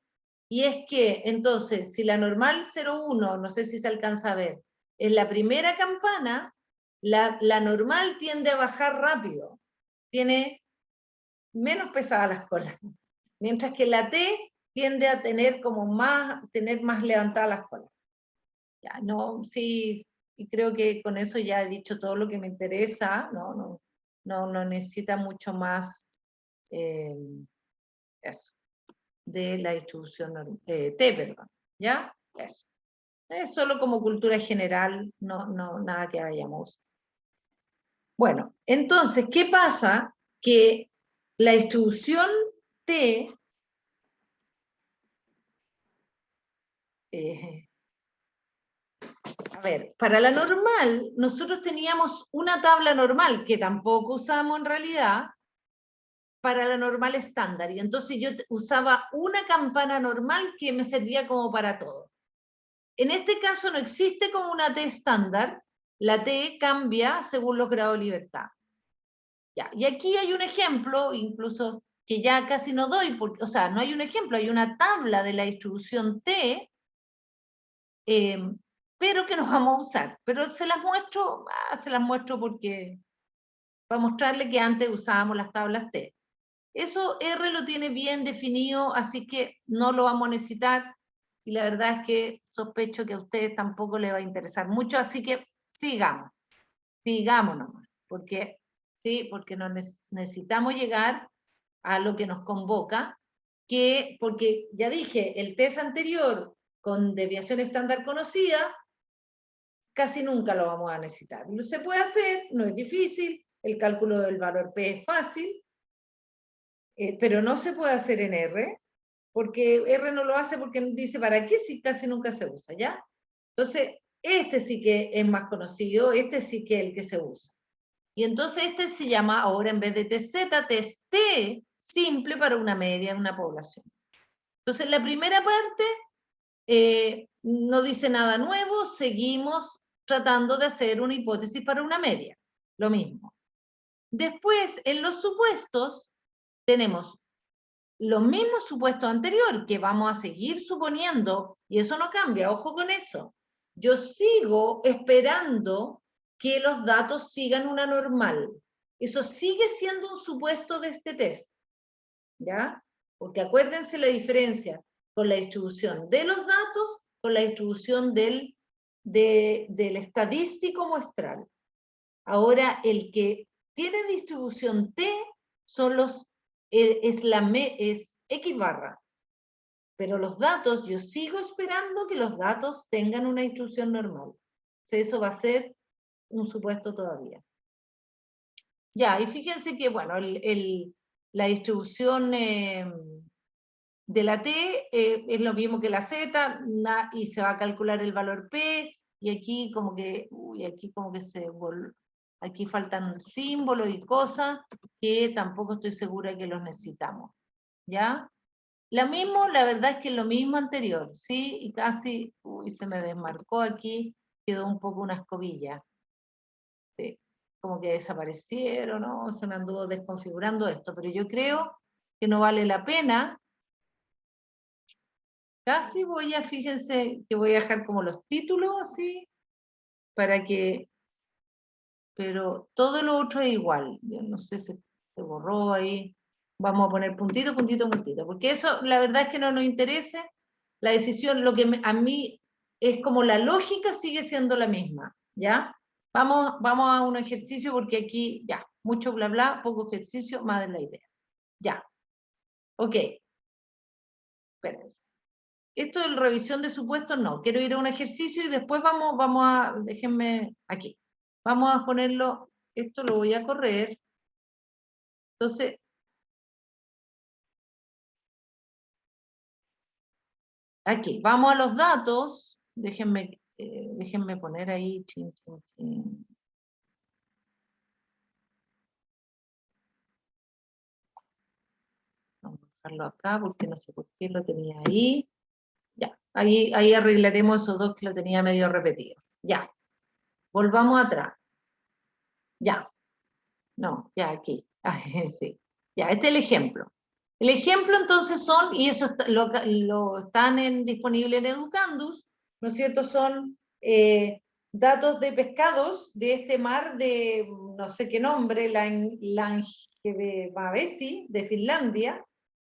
y es que, entonces, si la normal 0,1, no sé si se alcanza a ver, es la primera campana, la normal tiende a bajar rápido, tiene menos pesadas las colas, mientras que la T tiende a tener más levantadas las colas. Ya, no, sí, y creo que con eso ya he dicho todo lo que me interesa, no necesita mucho más eso, de la distribución T, perdón, ¿ya? Eso. Es solo como cultura general, nada que vayamos a usar. Bueno, entonces, ¿qué pasa? Que la distribución T a ver, para la normal, nosotros teníamos una tabla normal, que tampoco usamos en realidad, para la normal estándar. Y entonces yo usaba una campana normal que me servía como para todo. En este caso no existe como una T estándar, la T cambia según los grados de libertad. Ya, y aquí hay un ejemplo, incluso que ya casi no doy, porque, o sea, no hay un ejemplo, hay una tabla de la distribución T, pero que nos vamos a usar. Pero se las muestro porque, para mostrarle que antes usábamos las tablas T. Eso R lo tiene bien definido, así que no lo vamos a necesitar, y la verdad es que sospecho que a ustedes tampoco les va a interesar mucho, así que sigamos nomás, porque, sí, porque necesitamos llegar a lo que nos convoca, porque ya dije, el test anterior con desviación estándar conocida, casi nunca lo vamos a necesitar. Se puede hacer, no es difícil, el cálculo del valor P es fácil, pero no se puede hacer en R, porque R no lo hace porque dice, ¿para qué si casi nunca se usa, ya? Entonces, este sí que es más conocido, este sí que es el que se usa. Y entonces este se llama ahora, en vez de TZ, test T simple para una media de una población. Entonces, la primera parte no dice nada nuevo, seguimos tratando de hacer una hipótesis para una media, lo mismo. Después, en los supuestos, tenemos los mismos supuestos anteriores, que vamos a seguir suponiendo, y eso no cambia, ojo con eso. Yo sigo esperando que los datos sigan una normal. Eso sigue siendo un supuesto de este test, ¿ya? Porque acuérdense la diferencia con la distribución de los datos con la distribución del estadístico muestral. Ahora, el que tiene distribución T son es X barra. Pero los datos, yo sigo esperando que los datos tengan una distribución normal. O sea, eso va a ser un supuesto todavía. Ya, y fíjense que, bueno, la distribución de la T es lo mismo que la Z, y se va a calcular el valor P, y aquí como que, aquí faltan símbolos y cosas que tampoco estoy segura que los necesitamos, ¿ya? La verdad es que es lo mismo anterior, ¿sí? Y casi, se me desmarcó aquí, quedó un poco una escobilla. Sí, como que desaparecieron, ¿no? Se me anduvo desconfigurando esto, pero yo creo que no vale la pena. Casi fíjense que voy a dejar como los títulos así, para que, pero todo lo otro es igual. Yo no sé, se borró ahí. Vamos a poner puntito, puntito, puntito, porque eso la verdad es que no nos interesa. La decisión, lo que a mí es como la lógica sigue siendo la misma, ¿ya? Vamos a un ejercicio porque aquí, ya, mucho bla bla, poco ejercicio, más de la idea. Ya, ok. Espérense. Esto de la revisión de supuestos, no. Quiero ir a un ejercicio y después déjenme aquí. Vamos a ponerlo, esto lo voy a correr. Entonces, aquí, vamos a los datos. Déjenme poner ahí. Vamos a dejarlo acá porque no sé por qué lo tenía ahí. Ya, ahí arreglaremos esos dos que lo tenía medio repetido. Ya, volvamos atrás. Ya, no, ya aquí. Sí. Ya, este es el ejemplo. El ejemplo entonces son, y eso lo están disponible en Educandus, ¿no es cierto? Son datos de pescados de este mar de no sé qué nombre, Langevesi, de Finlandia,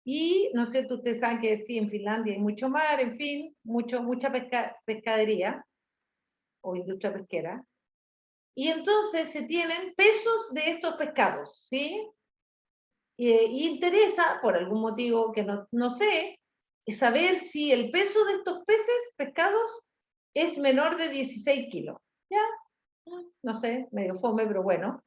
y no sé, ustedes saben que sí, en Finlandia hay mucho mar, en fin, mucha pescadería. o industria pesquera. Y entonces se tienen pesos de estos pescados, ¿sí? Y interesa, por algún motivo que no sé, saber si el peso de estos peces, pescados, es menor de 16 kilos. ¿Ya? No sé, medio fome, pero bueno.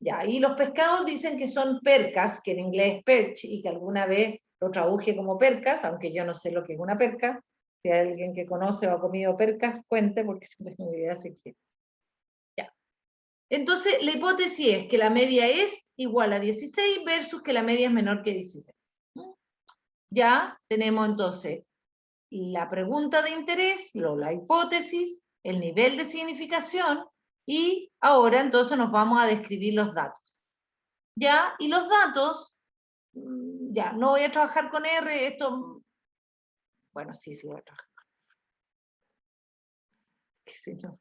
Ya, y los pescados dicen que son percas, que en inglés es perch, y que alguna vez lo traduje como percas, aunque yo no sé lo que es una perca. Si hay alguien que conoce o ha comido percas, cuente, porque yo no tengo idea si existe. Ya. Entonces, la hipótesis es que la media es igual a 16 versus que la media es menor que 16. Ya tenemos entonces la pregunta de interés, la hipótesis, el nivel de significación, y ahora entonces nos vamos a describir los datos. ¿Ya? Y los datos, ya, no voy a trabajar con R, esto, bueno, sí voy a trabajar. Sí, no.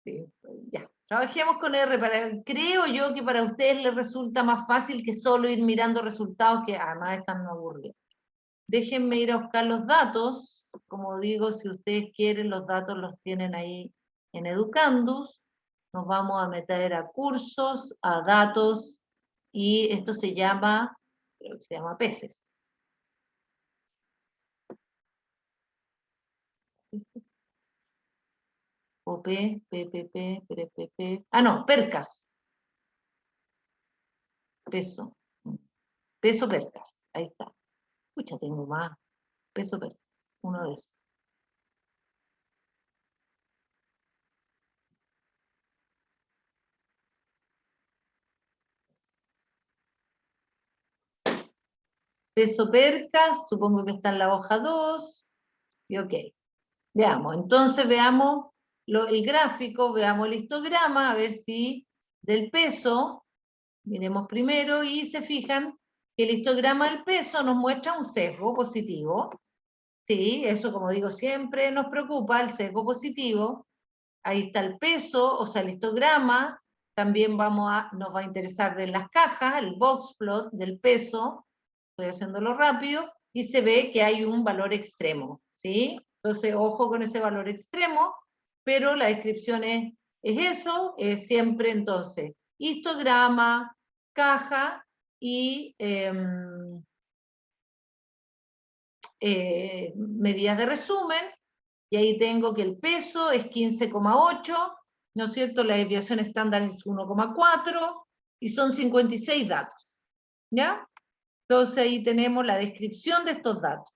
Sí, ya, trabajemos con R, creo yo que para ustedes les resulta más fácil que solo ir mirando resultados, que además están aburridos. Déjenme ir a buscar los datos, como digo, si ustedes quieren, los datos los tienen ahí en Educandus. Nos vamos a meter a cursos, a datos, y esto se llama peces. OP, PPP, PPP. Ah, no, percas. Peso. Peso percas. Ahí está. Pucha, tengo más. Peso percas. Uno de esos. Peso percas, supongo que está en la hoja 2. Y ok. Veamos, entonces veamos el gráfico, veamos el histograma, a ver si del peso, miremos primero y se fijan que el histograma del peso nos muestra un sesgo positivo. Sí, eso como digo siempre nos preocupa, el sesgo positivo. Ahí está el peso, o sea, el histograma. También nos va a interesar ver las cajas, el box plot del peso. Estoy haciéndolo rápido, y se ve que hay un valor extremo, ¿sí? Entonces, ojo con ese valor extremo, pero la descripción es eso, es siempre entonces histograma, caja y medidas de resumen, y ahí tengo que el peso es 15,8, ¿no es cierto? La desviación estándar es 1,4 y son 56 datos, ¿ya? Entonces ahí tenemos la descripción de estos datos.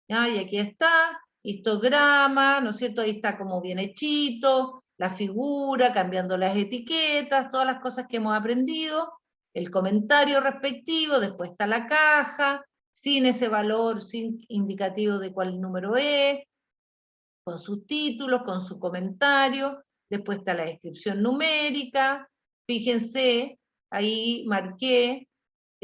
¿Ya? Y aquí está, histograma, ¿no es cierto? Ahí está como bien hechito, la figura, cambiando las etiquetas, todas las cosas que hemos aprendido, el comentario respectivo, después está la caja, sin ese valor, sin indicativo de cuál número es, con sus títulos, con su comentario, después está la descripción numérica, fíjense, ahí marqué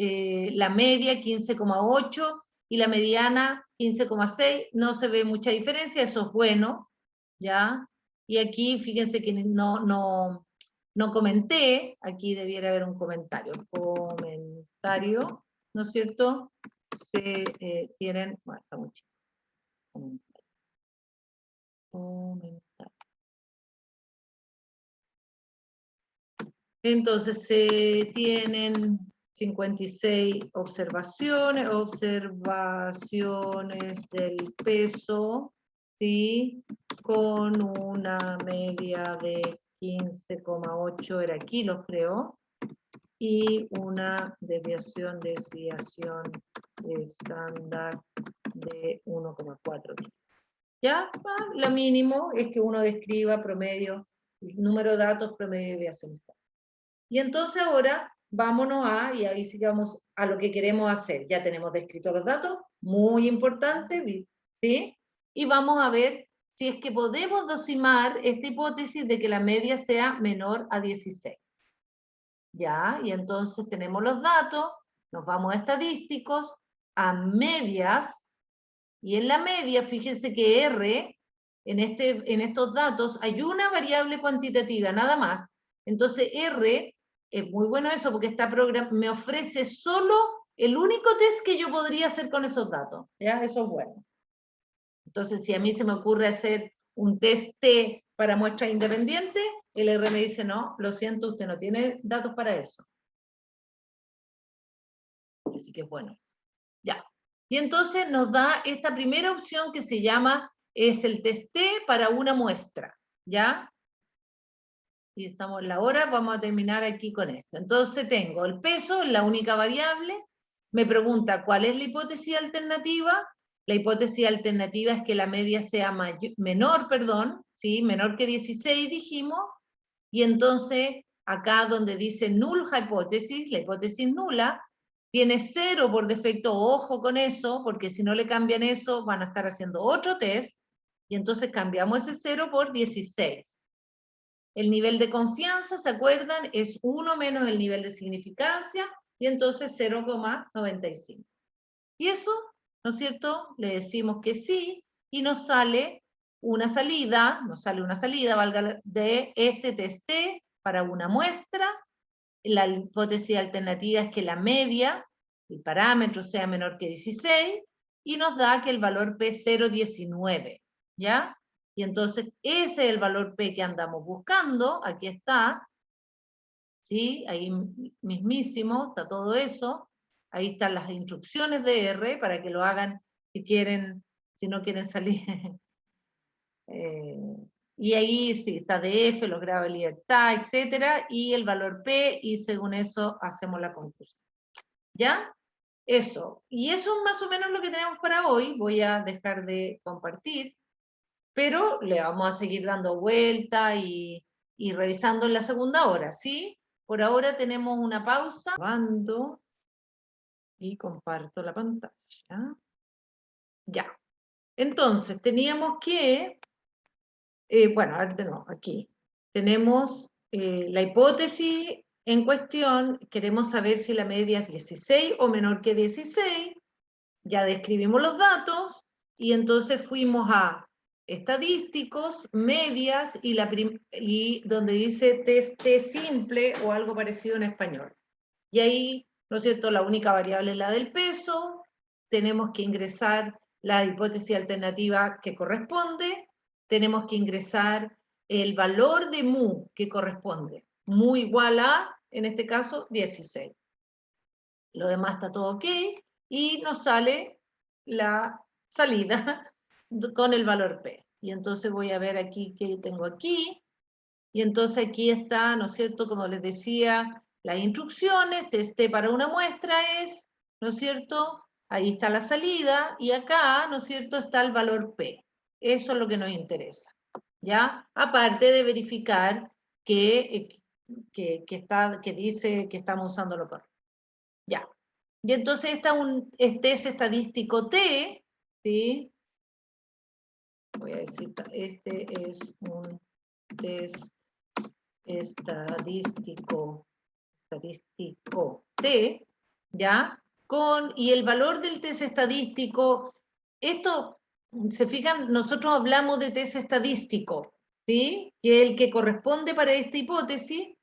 la media 15,8 y la mediana 15,6, no se ve mucha diferencia, eso es bueno, ¿ya? Y aquí fíjense que no comenté, aquí debiera haber un comentario, ¿no es cierto? Se tienen, bueno, está muy chico. Comentario. Entonces se tienen 56 observaciones del peso, ¿sí? Con una media de 15,8 era kilos, creo, y una desviación estándar de 1,4 kilos. ¿Ya? Lo mínimo es que uno describa promedio, el número de datos, promedio de desviación estándar. Y entonces ahora vámonos y ahí sí vamos a lo que queremos hacer. Ya tenemos descritos los datos, muy importante, ¿sí? Y vamos a ver si es que podemos dosinar esta hipótesis de que la media sea menor a 16. ¿Ya? Y entonces tenemos los datos, nos vamos a estadísticos, a medias, y en la media, fíjense que R, en estos datos, hay una variable cuantitativa, nada más. Entonces R, es muy bueno eso, porque esta programa me ofrece solo el único test que yo podría hacer con esos datos. ¿Ya? Eso es bueno. Entonces, si a mí se me ocurre hacer un test T para muestras independientes, el R me dice, no, lo siento, usted no tiene datos para eso. Así que bueno, ya. Y entonces nos da esta primera opción que se llama, es el test T para una muestra, ¿ya? Y estamos en la hora, vamos a terminar aquí con esto. Entonces tengo el peso, la única variable, me pregunta cuál es la hipótesis alternativa. La hipótesis alternativa es que la media sea menor, ¿sí? Menor que 16 dijimos, y entonces acá donde dice null hypothesis, la hipótesis nula, tiene 0 por defecto, ojo con eso, porque si no le cambian eso van a estar haciendo otro test, y entonces cambiamos ese 0 por 16. El nivel de confianza, ¿se acuerdan? Es 1 menos el nivel de significancia, y entonces 0,95. Y eso, ¿no es cierto? Le decimos que sí, y nos sale una salida, valga, de este test T para una muestra. La hipótesis alternativa es que la media, el parámetro sea menor que 16, y nos da que el valor P es 0,19, ¿ya? Y entonces ese es el valor P que andamos buscando, aquí está, ¿sí? Ahí mismísimo está todo eso, ahí están las instrucciones de R para que lo hagan si quieren, si no quieren salir. Y ahí sí, está DF, los grados de libertad, etcétera, y el valor P, y según eso hacemos la conclusión. ¿Ya? Eso. Y eso es más o menos lo que tenemos para hoy. Voy a dejar de compartir, pero le vamos a seguir dando vuelta y revisando en la segunda hora, ¿sí? Por ahora tenemos una pausa. Grabando y comparto la pantalla. Ya. Entonces, teníamos que, bueno, a ver de nuevo, aquí. Tenemos la hipótesis en cuestión, queremos saber si la media es 16 o menor que 16, ya describimos los datos, y entonces fuimos a estadísticos, medias, y donde dice test simple o algo parecido en español. Y ahí, ¿no es cierto?, la única variable es la del peso, tenemos que ingresar la hipótesis alternativa que corresponde, tenemos que ingresar el valor de mu que corresponde, mu igual a, en este caso, 16. Lo demás está todo ok, y nos sale la salida con el valor P. Y entonces voy a ver aquí qué tengo aquí, y entonces aquí está, ¿no es cierto?, como les decía, las instrucciones, test T para una muestra es, ¿no es cierto?, ahí está la salida, y acá, ¿no es cierto?, está el valor P. Eso es lo que nos interesa, ¿ya? Aparte de verificar que dice que estamos usando lo correcto. Ya. Y entonces este es estadístico T, ¿sí? Voy a decir, este es un test estadístico T, ¿ya? Y el valor del test estadístico, esto, se fijan, nosotros hablamos de test estadístico, ¿sí? Que es el que corresponde para esta hipótesis,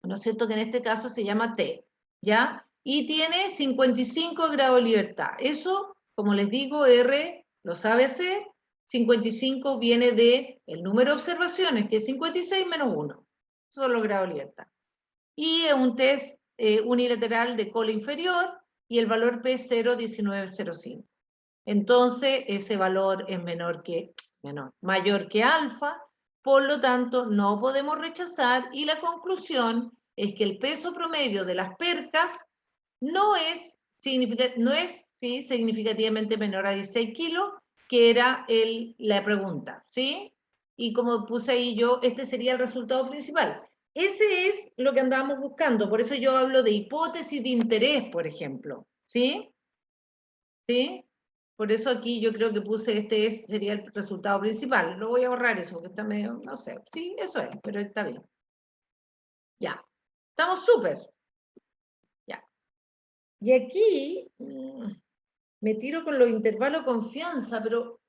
¿no es cierto?, que en este caso se llama T, ¿ya? Y tiene 55 grados de libertad. Eso, como les digo, R lo sabe hacer. 55 viene de el número de observaciones, que es 56 menos 1. Esos son los grados de libertad. Y es un test unilateral de cola inferior, y el valor P es 0,1905. Entonces, ese valor es mayor que alfa, por lo tanto, no podemos rechazar, y la conclusión es que el peso promedio de las percas no es significativamente menor a 16 kilos, que era la pregunta, ¿sí? Y como puse ahí yo, este sería el resultado principal. Ese es lo que andábamos buscando, por eso yo hablo de hipótesis de interés, por ejemplo, ¿sí? ¿Sí? Por eso aquí yo creo que puse sería el resultado principal. Lo voy a borrar eso, porque está medio, no sé. Sí, eso es, pero está bien. Ya. Estamos súper. Ya. Y aquí me tiro con los intervalos de confianza, pero...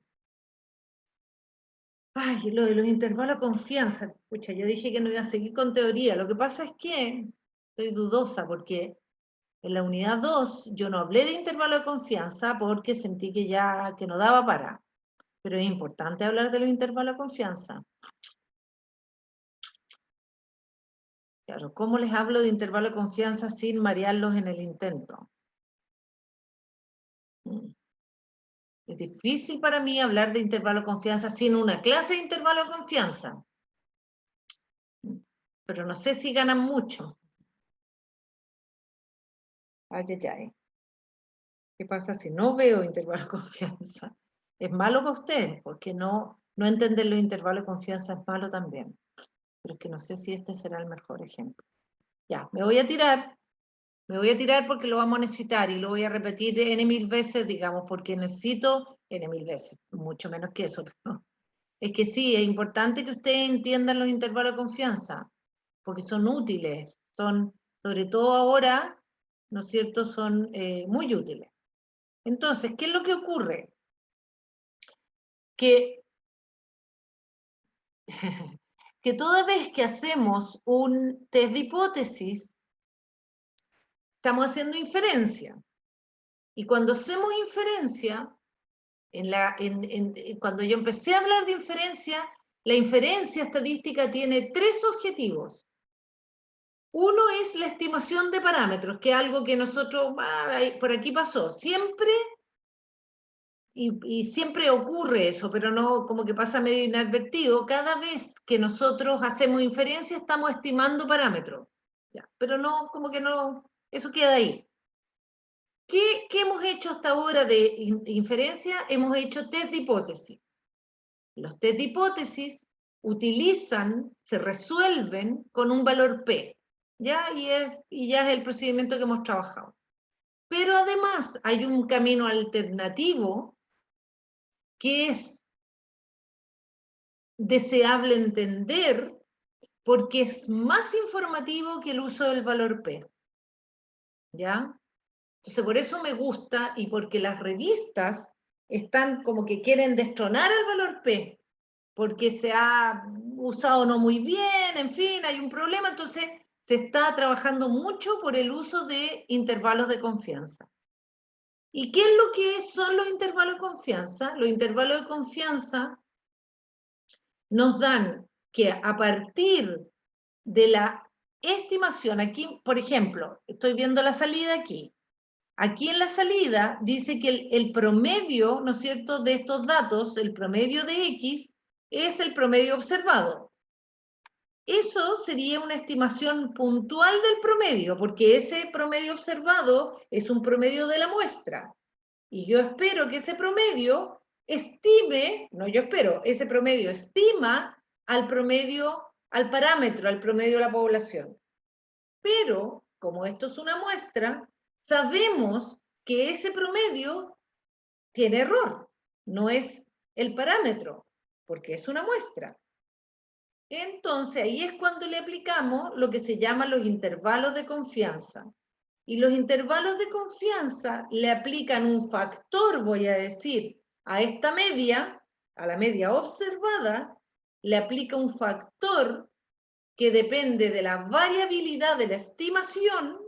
Ay, lo de los intervalos de confianza. Escucha, yo dije que no iba a seguir con teoría. Lo que pasa es que estoy dudosa, porque en la unidad 2 yo no hablé de intervalo de confianza porque sentí que no daba para. Pero es importante hablar de los intervalos de confianza. Claro, ¿cómo les hablo de intervalo de confianza sin marearlos en el intento? Es difícil para mí hablar de intervalo de confianza sin una clase de intervalo de confianza. Pero no sé si ganan mucho. Ay, ay, ay. ¿Qué pasa si no veo intervalo de confianza? Es malo para ustedes, porque no entender los intervalos de confianza es malo también. Pero es que no sé si este será el mejor ejemplo. Ya, me voy a tirar porque lo vamos a necesitar y lo voy a repetir n mil veces, digamos, porque necesito n mil veces, mucho menos que eso. ¿No? Es que sí, es importante que ustedes entiendan los intervalos de confianza, porque son útiles, son, sobre todo ahora, ¿no es cierto?, son muy útiles. Entonces, ¿qué es lo que ocurre? Que, que toda vez que hacemos un test de hipótesis, estamos haciendo inferencia. Y cuando hacemos inferencia, cuando yo empecé a hablar de inferencia, la inferencia estadística tiene 3 objetivos. Uno es la estimación de parámetros, que es algo que nosotros, por aquí pasó, siempre, y siempre ocurre eso, pero no como que pasa medio inadvertido, cada vez que nosotros hacemos inferencia estamos estimando parámetros, ya, pero no, como que no, eso queda ahí. ¿Qué hemos hecho hasta ahora de inferencia? Hemos hecho test de hipótesis. Los test de hipótesis se resuelven con un valor P, ¿ya? Y ya es el procedimiento que hemos trabajado. Pero además hay un camino alternativo que es deseable entender porque es más informativo que el uso del valor P, ¿ya? Entonces, por eso me gusta y porque las revistas están como que quieren destronar el valor P, porque se ha usado no muy bien, en fin, hay un problema, entonces se está trabajando mucho por el uso de intervalos de confianza. ¿Y qué es lo que son los intervalos de confianza? Los intervalos de confianza nos dan que a partir de la estimación, aquí, por ejemplo, estoy viendo la salida aquí. Aquí en la salida dice que el promedio, ¿no es cierto?, de estos datos, el promedio de X, es el promedio observado. Eso sería una estimación puntual del promedio, porque ese promedio observado es un promedio de la muestra. Y yo espero que ese promedio estime, no yo espero, ese promedio estima al promedio, al parámetro, al promedio de la población. Pero, como esto es una muestra, sabemos que ese promedio tiene error, no es el parámetro, porque es una muestra. Entonces, ahí es cuando le aplicamos lo que se llaman los intervalos de confianza. Y los intervalos de confianza le aplican un factor, voy a decir, a esta media, a la media observada, le aplica un factor que depende de la variabilidad de la estimación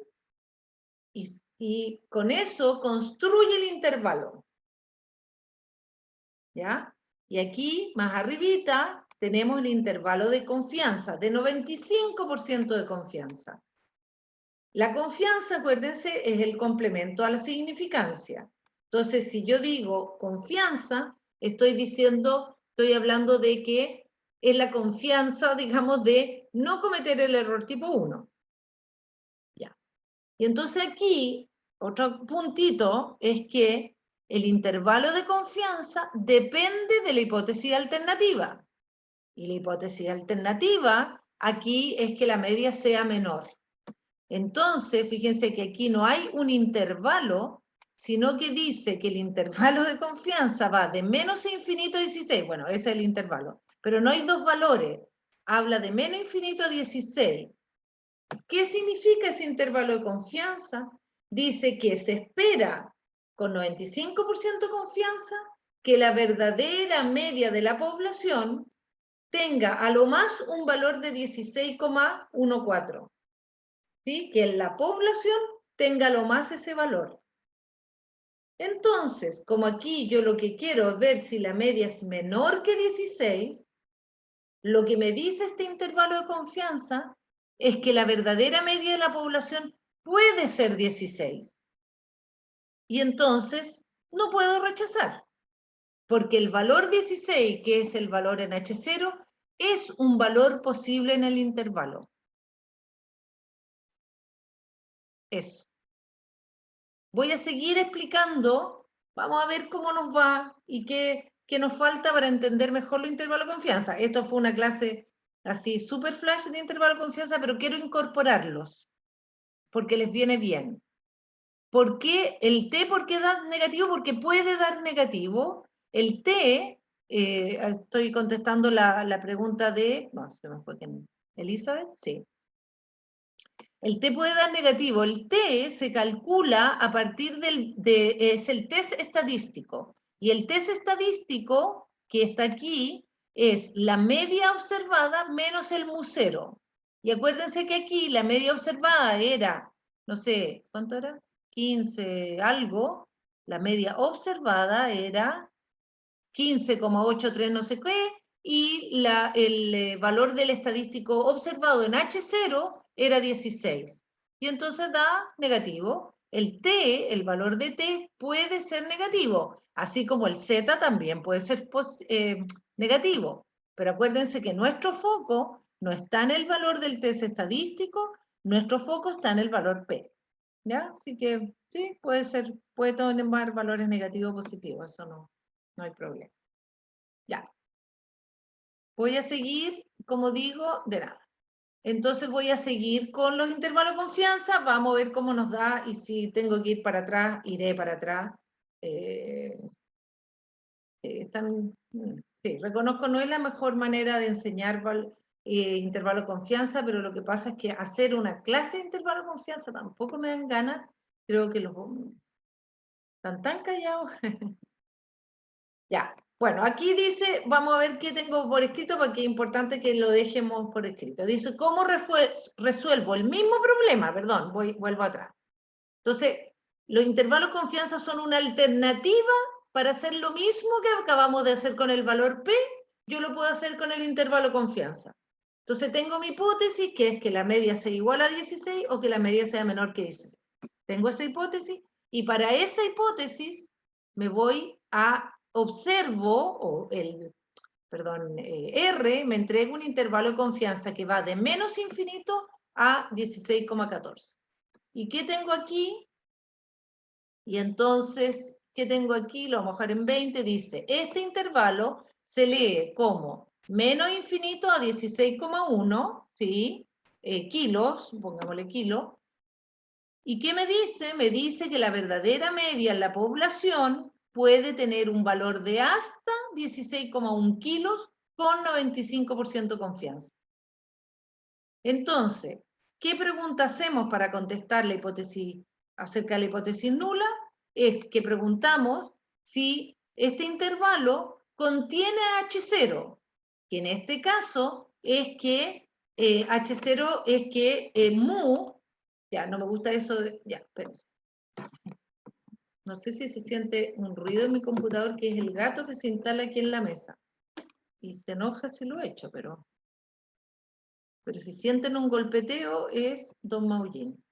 y con eso construye el intervalo. ¿Ya? Y aquí, más arribita, tenemos el intervalo de confianza, de 95% de confianza. La confianza, acuérdense, es el complemento a la significancia. Entonces, si yo digo confianza, estoy hablando de que es la confianza, digamos, de no cometer el error tipo 1. Ya. Y entonces aquí, otro puntito es que el intervalo de confianza depende de la hipótesis alternativa. Y la hipótesis alternativa aquí es que la media sea menor. Entonces, fíjense que aquí no hay un intervalo, sino que dice que el intervalo de confianza va de menos infinito a 16. Bueno, ese es el intervalo. Pero no hay dos valores. Habla de menos infinito a 16. ¿Qué significa ese intervalo de confianza? Dice que se espera con 95% de confianza que la verdadera media de la población tenga a lo más un valor de 16,14. ¿Sí? Que en la población tenga a lo más ese valor. Entonces, como aquí yo lo que quiero es ver si la media es menor que 16, lo que me dice este intervalo de confianza es que la verdadera media de la población puede ser 16. Y entonces no puedo rechazar, porque el valor 16, que es el valor en H0, es un valor posible en el intervalo. Eso. Voy a seguir explicando, vamos a ver cómo nos va y qué nos falta para entender mejor los intervalos de confianza. Esto fue una clase así súper flash de intervalo de confianza, pero quiero incorporarlos, porque les viene bien. ¿Por qué el T? ¿Por qué da negativo? Porque puede dar negativo. El T, estoy contestando la pregunta de, no, se me fue quién, Elizabeth, sí. El T puede dar negativo. El T se calcula a partir es el test estadístico. Y el test estadístico que está aquí es la media observada menos el mu0. Y acuérdense que aquí la media observada era, no sé, ¿cuánto era? 15 algo. La media observada era 15,83 no sé qué, y el valor del estadístico observado en H0 era 16. Y entonces da negativo. El T, el valor de T, puede ser negativo, así como el Z también puede ser negativo. Pero acuérdense que nuestro foco no está en el valor del test estadístico, nuestro foco está en el valor P. ¿Ya? Así que sí, puede tomar valores negativos o positivos, eso no hay problema. Ya. Voy a seguir, como digo, de nada. Entonces voy a seguir con los intervalos de confianza, vamos a ver cómo nos da y si tengo que ir para atrás, iré para atrás. Sí, reconozco, no es la mejor manera de enseñar intervalo de confianza, pero lo que pasa es que hacer una clase de intervalo de confianza tampoco me dan ganas. Creo que los están tan callados. Ya, bueno, aquí dice, vamos a ver qué tengo por escrito, porque es importante que lo dejemos por escrito. Dice, ¿cómo resuelvo el mismo problema? Perdón, vuelvo atrás. Entonces, los intervalos de confianza son una alternativa para hacer lo mismo que acabamos de hacer con el valor P, yo lo puedo hacer con el intervalo de confianza. Entonces, tengo mi hipótesis, que es que la media sea igual a 16 o que la media sea menor que 16. Tengo esa hipótesis, y para esa hipótesis me voy a observo, o R me entrega un intervalo de confianza que va de menos infinito a 16,14. ¿Y qué tengo aquí? Y entonces, ¿qué tengo aquí? Lo vamos a dejar en 20, dice, este intervalo se lee como menos infinito a 16,1, ¿sí? Kilos, pongámosle kilo. ¿Y qué me dice? Me dice que la verdadera media en la población puede tener un valor de hasta 16,1 kilos con 95% confianza. Entonces, ¿qué pregunta hacemos para contestar la hipótesis acerca de la hipótesis nula? Es que preguntamos si este intervalo contiene H0, que en este caso es que H0 es que mu, ya no me gusta eso, ya, espérense. No sé si se siente un ruido en mi computador, que es el gato que se instala aquí en la mesa. Y se enoja si lo he hecho, pero si sienten un golpeteo es Don Maullín.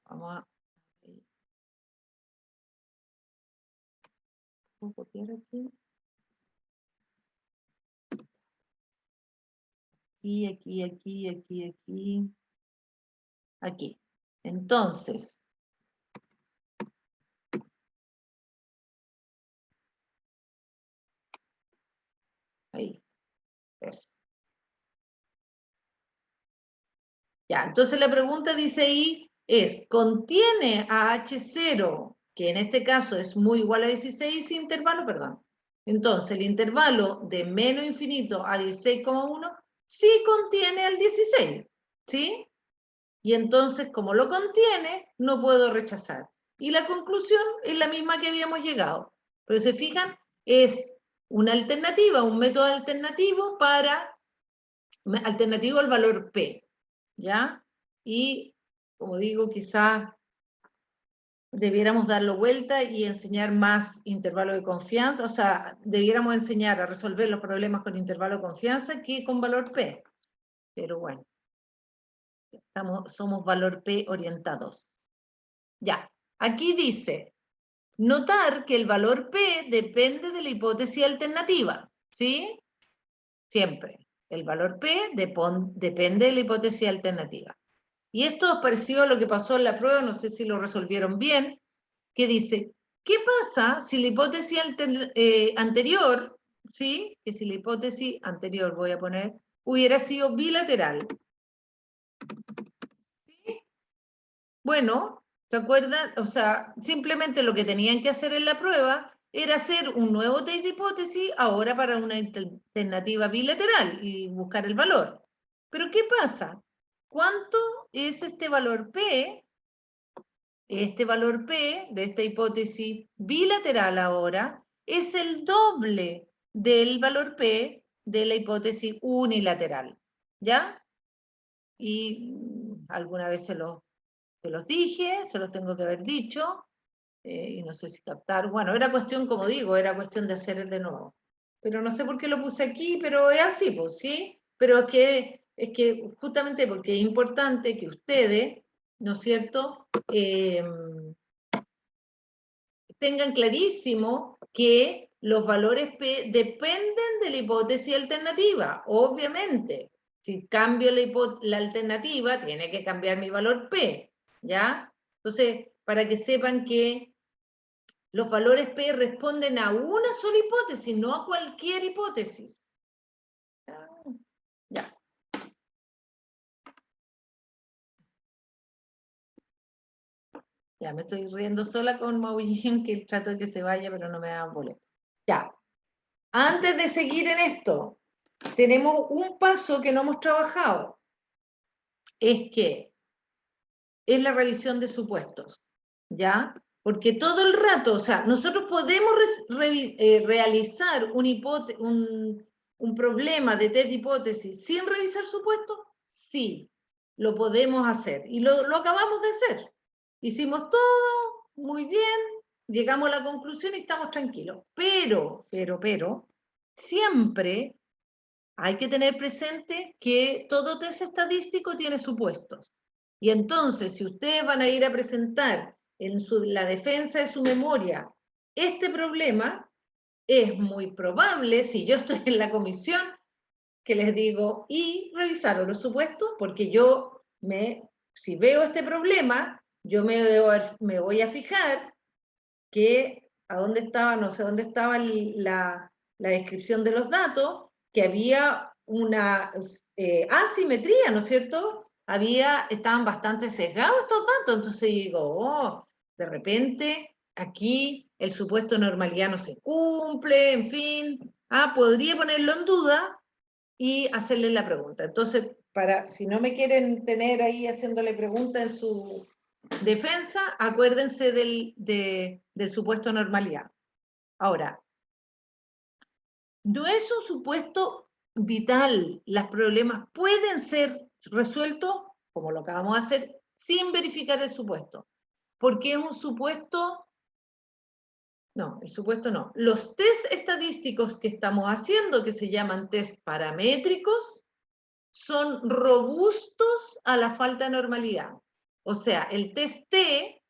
Vamos a... ¿Puedo copiar aquí? Aquí. Aquí. Entonces, ahí. Eso. Ya, entonces la pregunta dice ahí es, ¿contiene a H0, que en este caso es muy igual a 16, intervalo? Perdón. Entonces, el intervalo de menos infinito a 16,1 sí contiene al 16, ¿sí? Y entonces, como lo contiene, no puedo rechazar. Y la conclusión es la misma que habíamos llegado. Pero se fijan, es una alternativa, un método alternativo alternativo al valor P. ¿Ya? Y, como digo, quizás debiéramos darlo vuelta y enseñar más intervalo de confianza, o sea, debiéramos enseñar a resolver los problemas con intervalo de confianza que con valor P. Pero bueno, somos valor P orientados. Ya, aquí dice, notar que el valor P depende de la hipótesis alternativa, ¿sí? Siempre. El valor P depende de la hipótesis alternativa. Y esto es parecido a lo que pasó en la prueba, no sé si lo resolvieron bien, que dice, ¿qué pasa si la hipótesis anterior, ¿sí? Que si la hipótesis anterior, voy a poner, hubiera sido bilateral. ¿Sí? Bueno, ¿se acuerdan? O sea, simplemente lo que tenían que hacer en la prueba era hacer un nuevo test de hipótesis ahora para una alternativa bilateral y buscar el valor. Pero ¿qué pasa? ¿Cuánto es este valor P? Este valor P de esta hipótesis bilateral ahora es el doble del valor P de la hipótesis unilateral. ¿Ya? Y alguna vez se los dije, se los tengo que haber dicho, y no sé si captar. Bueno, era cuestión, como digo, era cuestión de hacer de nuevo. Pero no sé por qué lo puse aquí, pero es así, pues, ¿sí? Pero es que justamente porque es importante que ustedes, ¿no es cierto?, tengan clarísimo que los valores P dependen de la hipótesis alternativa, obviamente. Si cambio la alternativa, tiene que cambiar mi valor P, ¿ya? Entonces, para que sepan que los valores P responden a una sola hipótesis, no a cualquier hipótesis. Ya. Ya, me estoy riendo sola con Maullín, que trato de que se vaya, pero no me da boleto. Ya. Antes de seguir en esto, tenemos un paso que no hemos trabajado. Es que es la revisión de supuestos, ¿ya? Porque todo el rato, o sea, nosotros podemos realizar un problema de test de hipótesis sin revisar supuestos, sí, lo podemos hacer. Y lo acabamos de hacer. Hicimos todo muy bien, llegamos a la conclusión y estamos tranquilos. Pero, siempre hay que tener presente que todo test estadístico tiene supuestos. Y entonces, si ustedes van a ir a presentar en la defensa de su memoria este problema, es muy probable, si yo estoy en la comisión, que les digo, y revisaron los supuestos, porque si veo este problema, yo me voy a fijar que a dónde estaba, no sé dónde estaba la descripción de los datos, que había una asimetría, ¿no es cierto? Estaban bastante sesgados estos datos, entonces digo, de repente aquí el supuesto de normalidad no se cumple, en fin, podría ponerlo en duda y hacerle la pregunta. Entonces, si no me quieren tener ahí haciéndole pregunta en su defensa, acuérdense del supuesto de normalidad. Ahora, no es un supuesto vital. Los problemas pueden ser resueltos, como lo acabamos de hacer, sin verificar el supuesto. Porque es un supuesto... No, el supuesto no. Los test estadísticos que estamos haciendo, que se llaman test paramétricos, son robustos a la falta de normalidad. O sea, el test T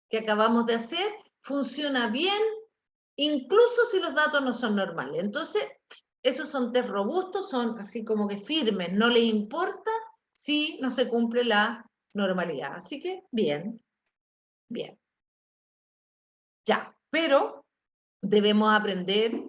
que acabamos de hacer funciona bien, incluso si los datos no son normales. Entonces, esos son test robustos, son así como que firmes, no les importa si no se cumple la normalidad. Así que, bien, bien. Ya, pero debemos aprender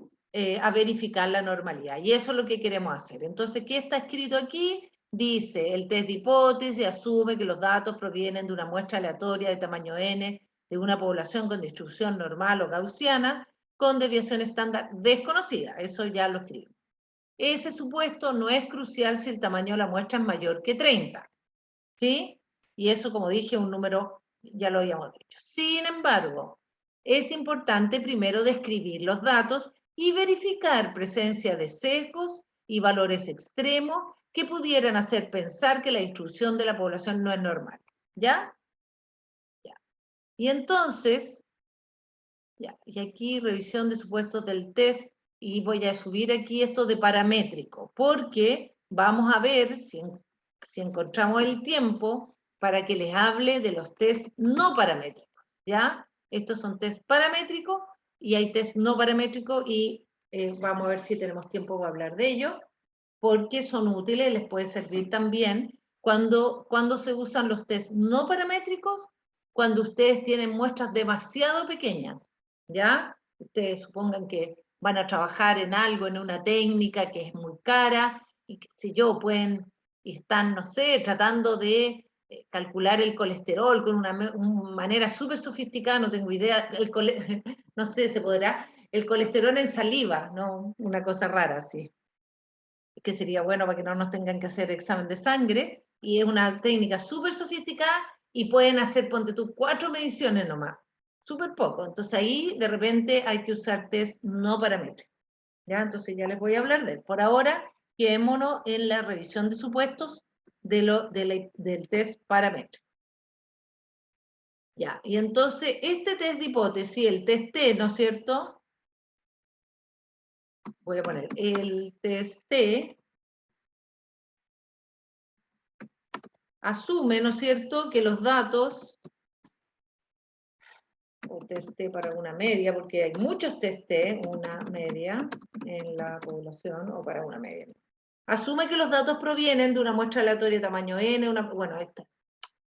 a verificar la normalidad. Y eso es lo que queremos hacer. Entonces, ¿qué está escrito aquí? Dice, el test de hipótesis asume que los datos provienen de una muestra aleatoria de tamaño n de una población con distribución normal o gaussiana con desviación estándar desconocida. Eso ya lo escribimos. Ese supuesto no es crucial si el tamaño de la muestra es mayor que 30. ¿Sí? Y eso, como dije, un número, ya lo habíamos dicho. Sin embargo, es importante primero describir los datos y verificar presencia de sesgos y valores extremos que pudieran hacer pensar que la distribución de la población no es normal. ¿Ya? Ya. Y entonces, ya, y aquí revisión de supuestos del test, y voy a subir aquí esto de paramétrico, porque vamos a ver si encontramos el tiempo para que les hable de los test no paramétricos, ¿ya? Estos son test paramétricos y hay test no paramétricos y vamos a ver si tenemos tiempo para hablar de ello, porque son útiles, les puede servir también cuando se usan los test no paramétricos, cuando ustedes tienen muestras demasiado pequeñas, ¿ya? Ustedes supongan que van a trabajar en algo, en una técnica que es muy cara, y que si yo pueden, y están, no sé, tratando de calcular el colesterol con una manera súper sofisticada, no tengo idea, no sé, se podrá, el colesterol en saliva, ¿no? Una cosa rara, así, que sería bueno para que no nos tengan que hacer examen de sangre, y es una técnica súper sofisticada, y pueden hacer, ponte tú, 4 mediciones nomás, súper poco. Entonces ahí de repente hay que usar test no paramétricos. ¿Ya? Entonces ya les voy a hablar de él. Por ahora, quedémonos en la revisión de supuestos del test paramétrico. Ya, y entonces este test de hipótesis, el test T, ¿no es cierto? Voy a poner el test T, asume, ¿no es cierto?, que los datos, o test T para una media, porque hay muchos test T, una media en la población, o para una media. Asume que los datos provienen de una muestra aleatoria de tamaño n, bueno, esta.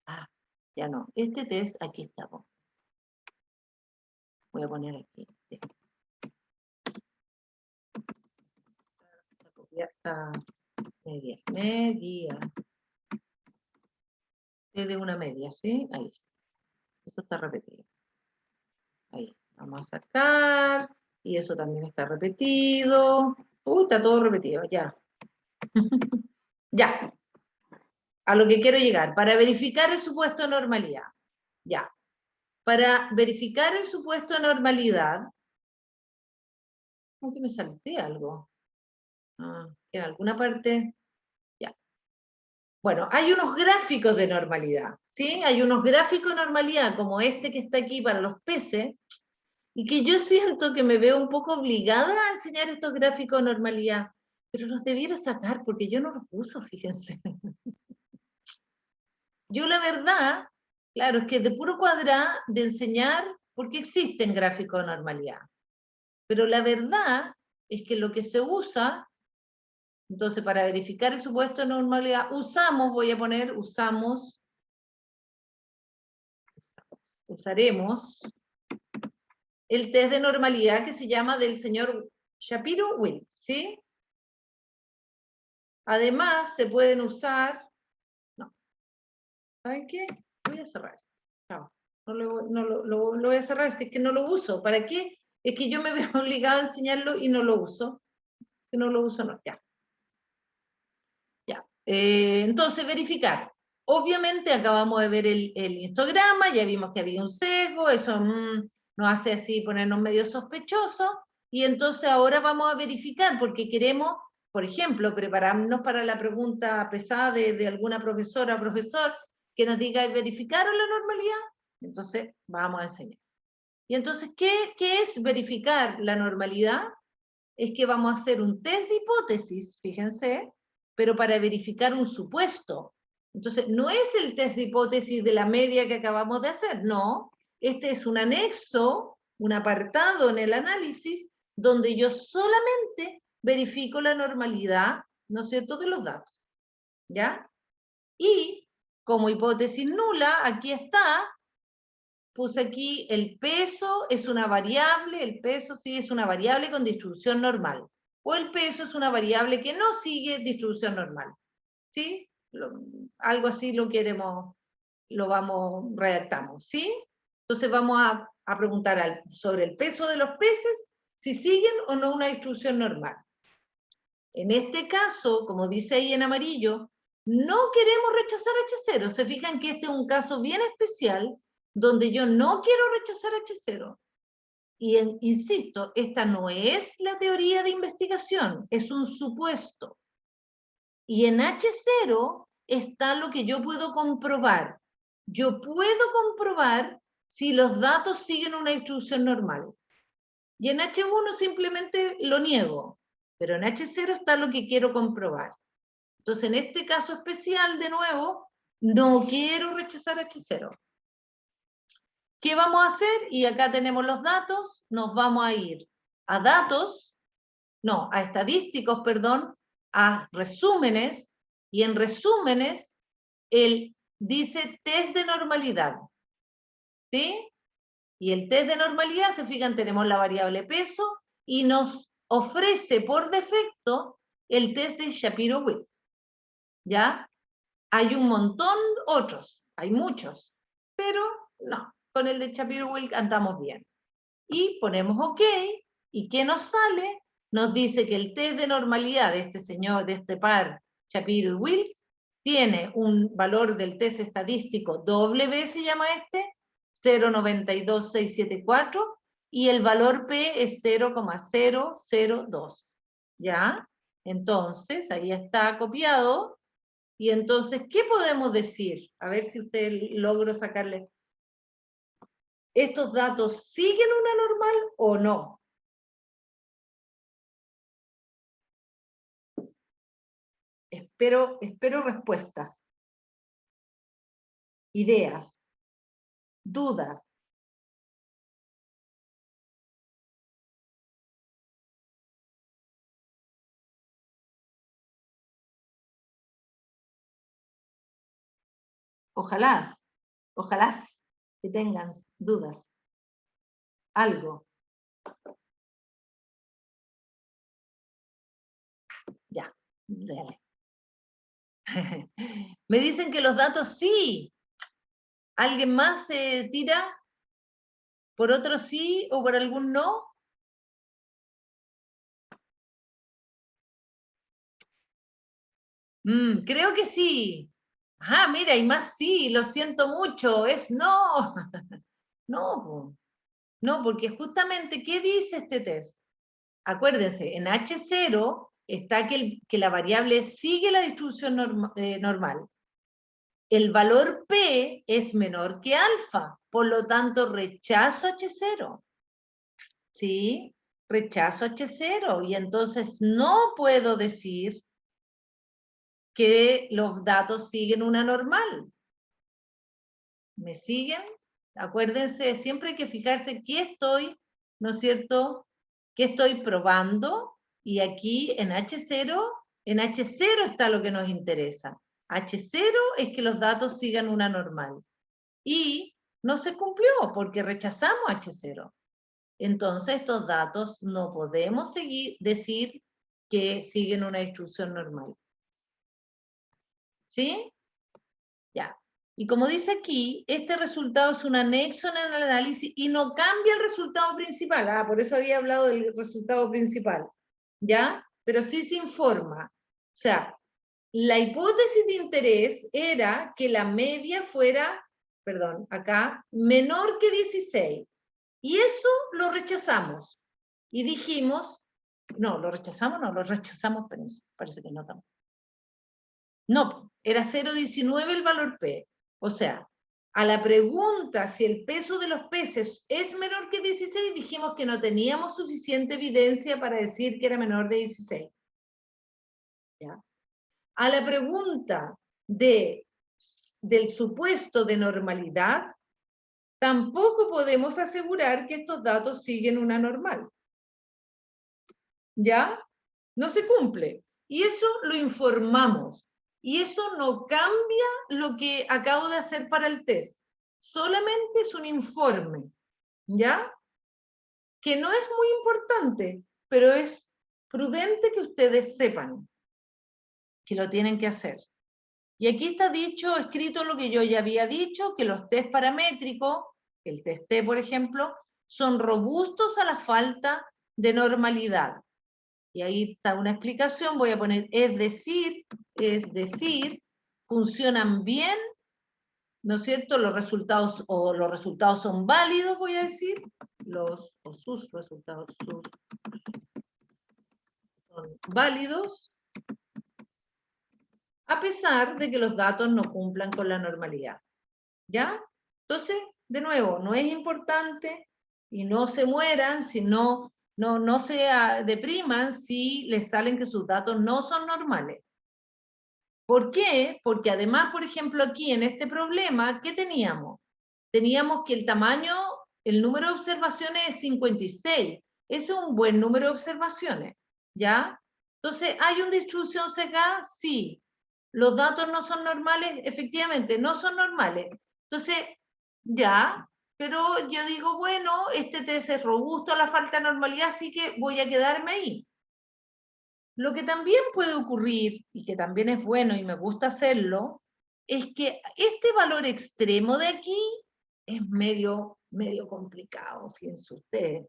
Ah, ya no. Este test, aquí está. Voy a poner aquí. Media. Es de una media, ¿sí? Ahí está. Esto está repetido. Ahí. Vamos a sacar. Y eso también está repetido. Uy, está todo repetido, ya. Ya. A lo que quiero llegar. Para verificar el supuesto de normalidad. Ya. Para verificar el supuesto de normalidad. ¿Cómo que me salté algo? En alguna parte. Ya. Bueno, hay unos gráficos de normalidad, ¿sí? Hay unos gráficos de normalidad como este que está aquí para los peces, y que yo siento que me veo un poco obligada a enseñar estos gráficos de normalidad, pero los debiera sacar porque yo no los uso, fíjense. Yo la verdad, claro, es que de puro cuadrar de enseñar, porque existen gráficos de normalidad, pero la verdad es que lo que se usa, entonces para verificar el supuesto de normalidad, usaremos el test de normalidad que se llama del señor Shapiro-Wilk, ¿sí? Además, se pueden usar, no, ¿saben qué? Voy a cerrar. No, lo voy a cerrar, si es que no lo uso. ¿Para qué? Es que yo me veo obligada a enseñarlo y no lo uso. Si no lo uso, no, ya. Ya. Entonces, verificar. Obviamente, acabamos de ver el histograma, ya vimos que había un sesgo, eso nos hace así ponernos medio sospechosos, y entonces ahora vamos a verificar, porque queremos, por ejemplo, prepararnos para la pregunta pesada de alguna profesora o profesor que nos diga, ¿verificaron la normalidad? Entonces, vamos a enseñar. Y entonces, ¿qué es verificar la normalidad? Es que vamos a hacer un test de hipótesis, fíjense, pero para verificar un supuesto. Entonces, no es el test de hipótesis de la media que acabamos de hacer, no. Este es un anexo, un apartado en el análisis, donde yo solamente verifico la normalidad, ¿no es cierto?, de los datos. ¿Ya? Y como hipótesis nula, aquí está, puse aquí el peso es una variable, el peso sí es una variable con distribución normal, o el peso es una variable que no sigue distribución normal, ¿sí? Algo así lo queremos, redactamos, ¿sí? Entonces vamos a preguntar sobre el peso de los peces, si siguen o no una distribución normal. En este caso, como dice ahí en amarillo, no queremos rechazar H0. Se fijan que este es un caso bien especial, donde yo no quiero rechazar H0. Y insisto, esta no es la teoría de investigación, es un supuesto. Y en H0 está lo que yo puedo comprobar. Yo puedo comprobar si los datos siguen una distribución normal. Y en H1 simplemente lo niego, pero en H0 está lo que quiero comprobar. Entonces, en este caso especial, de nuevo, no quiero rechazar H0. ¿Qué vamos a hacer? Y acá tenemos los datos, nos vamos a ir a datos, no, a estadísticos, perdón, a resúmenes, y en resúmenes, él dice test de normalidad, ¿sí? Y el test de normalidad, se fijan, tenemos la variable peso, y nos ofrece por defecto el test de Shapiro-Wilk, ¿ya? Hay un montón otros, hay muchos, pero no, con el de Shapiro-Wilk andamos bien. Y ponemos OK, ¿y qué nos sale? Nos dice que el test de normalidad de este señor, de este par, Shapiro y Wilk, tiene un valor del test estadístico W, se llama este, 0,92674, y el valor P es 0,002, ¿ya? Entonces, ahí está copiado. Y entonces, ¿qué podemos decir? A ver si usted logro sacarle. ¿Estos datos siguen una normal o no? Espero respuestas, ideas, dudas. Ojalá que tengan dudas. Algo. Ya, dale. Me dicen que los datos sí. ¿Alguien más se tira? ¿Por otro sí o por algún no? Creo que sí. Ah, mira, hay más sí, lo siento mucho, es no. No, no, porque justamente, ¿qué dice este test? Acuérdense, en H0 está que la variable sigue la distribución normal. El valor P es menor que alfa, por lo tanto rechazo H0. ¿Sí? Rechazo H0 y entonces no puedo decir que los datos siguen una normal. ¿Me siguen? Acuérdense, siempre hay que fijarse qué estoy, ¿no es cierto?, qué estoy probando, y aquí en H0 está lo que nos interesa. H0 es que los datos sigan una normal. Y no se cumplió porque rechazamos H0. Entonces estos datos no podemos decir que siguen una distribución normal. ¿Sí? Ya. Y como dice aquí, este resultado es un anexo en el análisis y no cambia el resultado principal. Ah, por eso había hablado del resultado principal. ¿Ya? Pero sí se informa. O sea, la hipótesis de interés era que la media fuera, perdón, acá, menor que 16. Y eso lo rechazamos. Y dijimos, no, lo rechazamos, parece que no tampoco. No, era 0,19 el valor P. O sea, a la pregunta si el peso de los peces es menor que 16, dijimos que no teníamos suficiente evidencia para decir que era menor de 16. ¿Ya? A la pregunta del supuesto de normalidad, tampoco podemos asegurar que estos datos siguen una normal. ¿Ya? No se cumple. Y eso lo informamos. Y eso no cambia lo que acabo de hacer para el test. Solamente es un informe, ¿ya? Que no es muy importante, pero es prudente que ustedes sepan que lo tienen que hacer. Y aquí está dicho, escrito lo que yo ya había dicho, que los test paramétricos, el test T, por ejemplo, son robustos a la falta de normalidad. Y ahí está una explicación, voy a poner es decir, funcionan bien, ¿no es cierto? Los resultados son válidos, voy a decir, sus resultados son válidos, a pesar de que los datos no cumplan con la normalidad. ¿Ya? Entonces, de nuevo, no es importante y no se mueran, si no se depriman si les salen que sus datos no son normales. ¿Por qué? Porque además, por ejemplo, aquí en este problema, ¿qué teníamos? Teníamos que el tamaño, el número de observaciones es 56. Ese es un buen número de observaciones, ¿ya? Entonces, ¿hay una distribución sesgada? Sí. ¿Los datos no son normales? Efectivamente, no son normales. Entonces, ya, pero yo digo, bueno, este test es robusto a la falta de normalidad, así que voy a quedarme ahí. Lo que también puede ocurrir, y que también es bueno y me gusta hacerlo, es que este valor extremo de aquí es medio complicado, fíjense ustedes.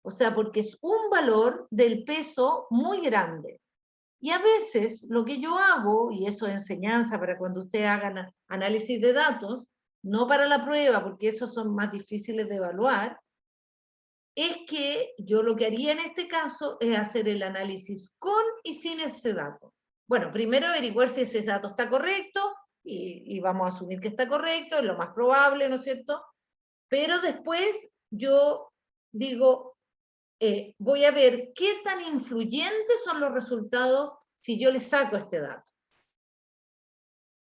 O sea, porque es un valor del peso muy grande. Y a veces lo que yo hago, y eso es enseñanza para cuando ustedes hagan análisis de datos, no para la prueba, porque esos son más difíciles de evaluar, es que yo lo que haría en este caso es hacer el análisis con y sin ese dato. Bueno, primero averiguar si ese dato está correcto, y vamos a asumir que está correcto, es lo más probable, ¿no es cierto? Pero después yo digo, voy a ver qué tan influyentes son los resultados si yo le saco este dato.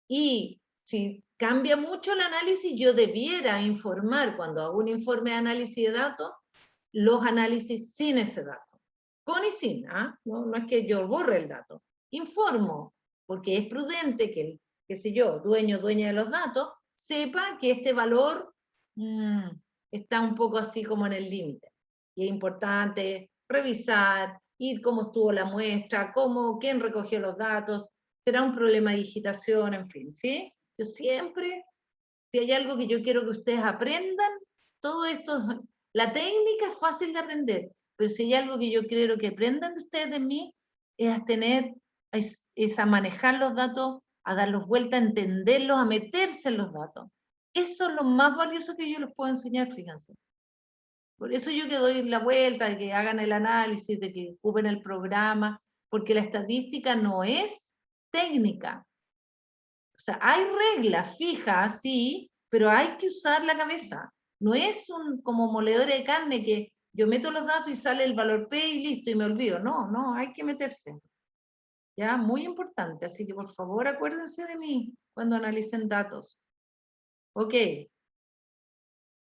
Y si cambia mucho el análisis, yo debiera informar, cuando hago un informe de análisis de datos, los análisis sin ese dato. Con y sin, ¿ah? No es que yo borre el dato. Informo, porque es prudente que el, qué sé yo, dueña de los datos, sepa que este valor está un poco así como en el límite. Y es importante revisar, ir cómo estuvo la muestra, quién recogió los datos, será un problema de digitación, en fin, ¿sí? Yo siempre, si hay algo que yo quiero que ustedes aprendan, todo esto, la técnica es fácil de aprender, pero si hay algo que yo quiero que aprendan de ustedes de mí, es a tener, es a manejar los datos, a darlos vuelta, a entenderlos, a meterse en los datos. Eso es lo más valioso que yo les puedo enseñar, fíjense. Por eso yo que doy la vuelta, de que hagan el análisis, de que ocupen el programa, porque la estadística no es técnica. O sea, hay reglas fijas, sí, pero hay que usar la cabeza. No es como moledor de carne que yo meto los datos y sale el valor P y listo, y me olvido. No, hay que meterse. Ya, muy importante. Así que por favor acuérdense de mí cuando analicen datos. Ok.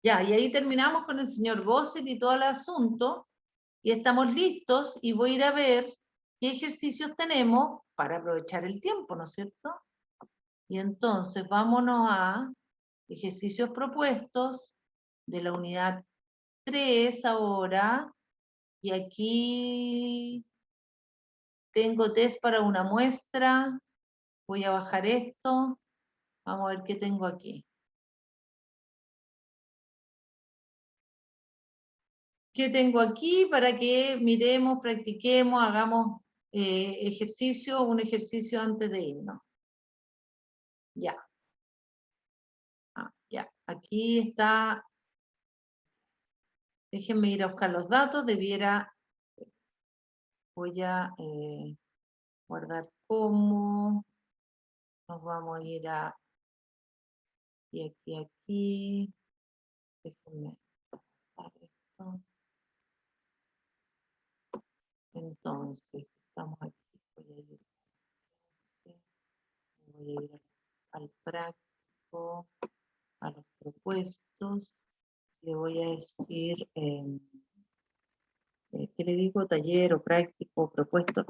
Ya, y ahí terminamos con el señor Bosset y todo el asunto. Y estamos listos y voy a ir a ver qué ejercicios tenemos para aprovechar el tiempo, ¿no es cierto? Y entonces vámonos a ejercicios propuestos de la unidad 3 ahora. Y aquí tengo test para una muestra. Voy a bajar esto. Vamos a ver qué tengo aquí. ¿Qué tengo aquí para que miremos, practiquemos, hagamos ejercicio, un ejercicio antes de irnos? Ya. Ya. Aquí está. Déjenme ir a buscar los datos. Voy a guardar como. Nos vamos a ir a. Aquí. Déjenme buscar esto. Entonces, estamos aquí. Voy a ir al práctico, a los propuestos. Le voy a decir, ¿qué le digo? Taller o práctico, propuestos.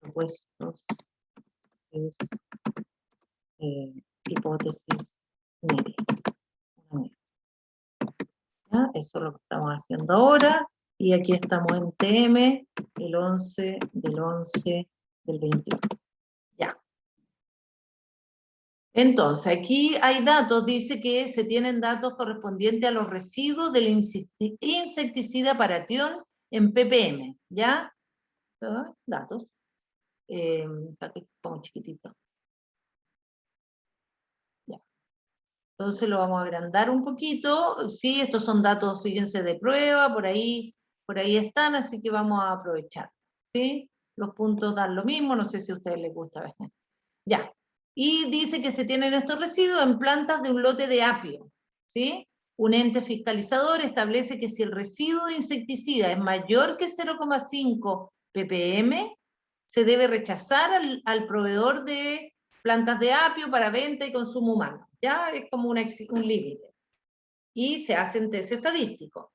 Propuestos es hipótesis media. ¿Ya? Eso es lo que estamos haciendo ahora. Y aquí estamos en TM, el 11 del 11 del 21. Ya. Entonces, aquí hay datos, dice que se tienen datos correspondientes a los residuos del insecticida Parathion en ppm, ¿ya? Datos. Está aquí como chiquitito. Ya. Entonces lo vamos a agrandar un poquito. Sí, estos son datos, fíjense, de prueba, por ahí están, así que vamos a aprovechar. ¿Sí? Los puntos dan lo mismo, no sé si a ustedes les gusta. Ya. Y dice que se tienen estos residuos en plantas de un lote de apio, ¿sí? Un ente fiscalizador establece que si el residuo de insecticida es mayor que 0,5 ppm, se debe rechazar al proveedor de plantas de apio para venta y consumo humano. Ya es como un límite. Y se hacen test estadísticos.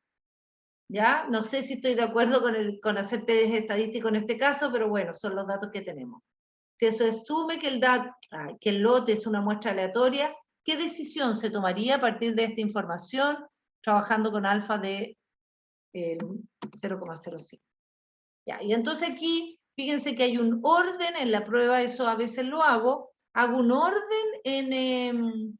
¿Ya? No sé si estoy de acuerdo con hacer test estadístico en este caso, pero bueno, son los datos que tenemos. Si se asume que el lote es una muestra aleatoria, ¿qué decisión se tomaría a partir de esta información trabajando con alfa de 0,05? Ya, y entonces aquí, fíjense que hay un orden en la prueba, eso a veces lo hago un orden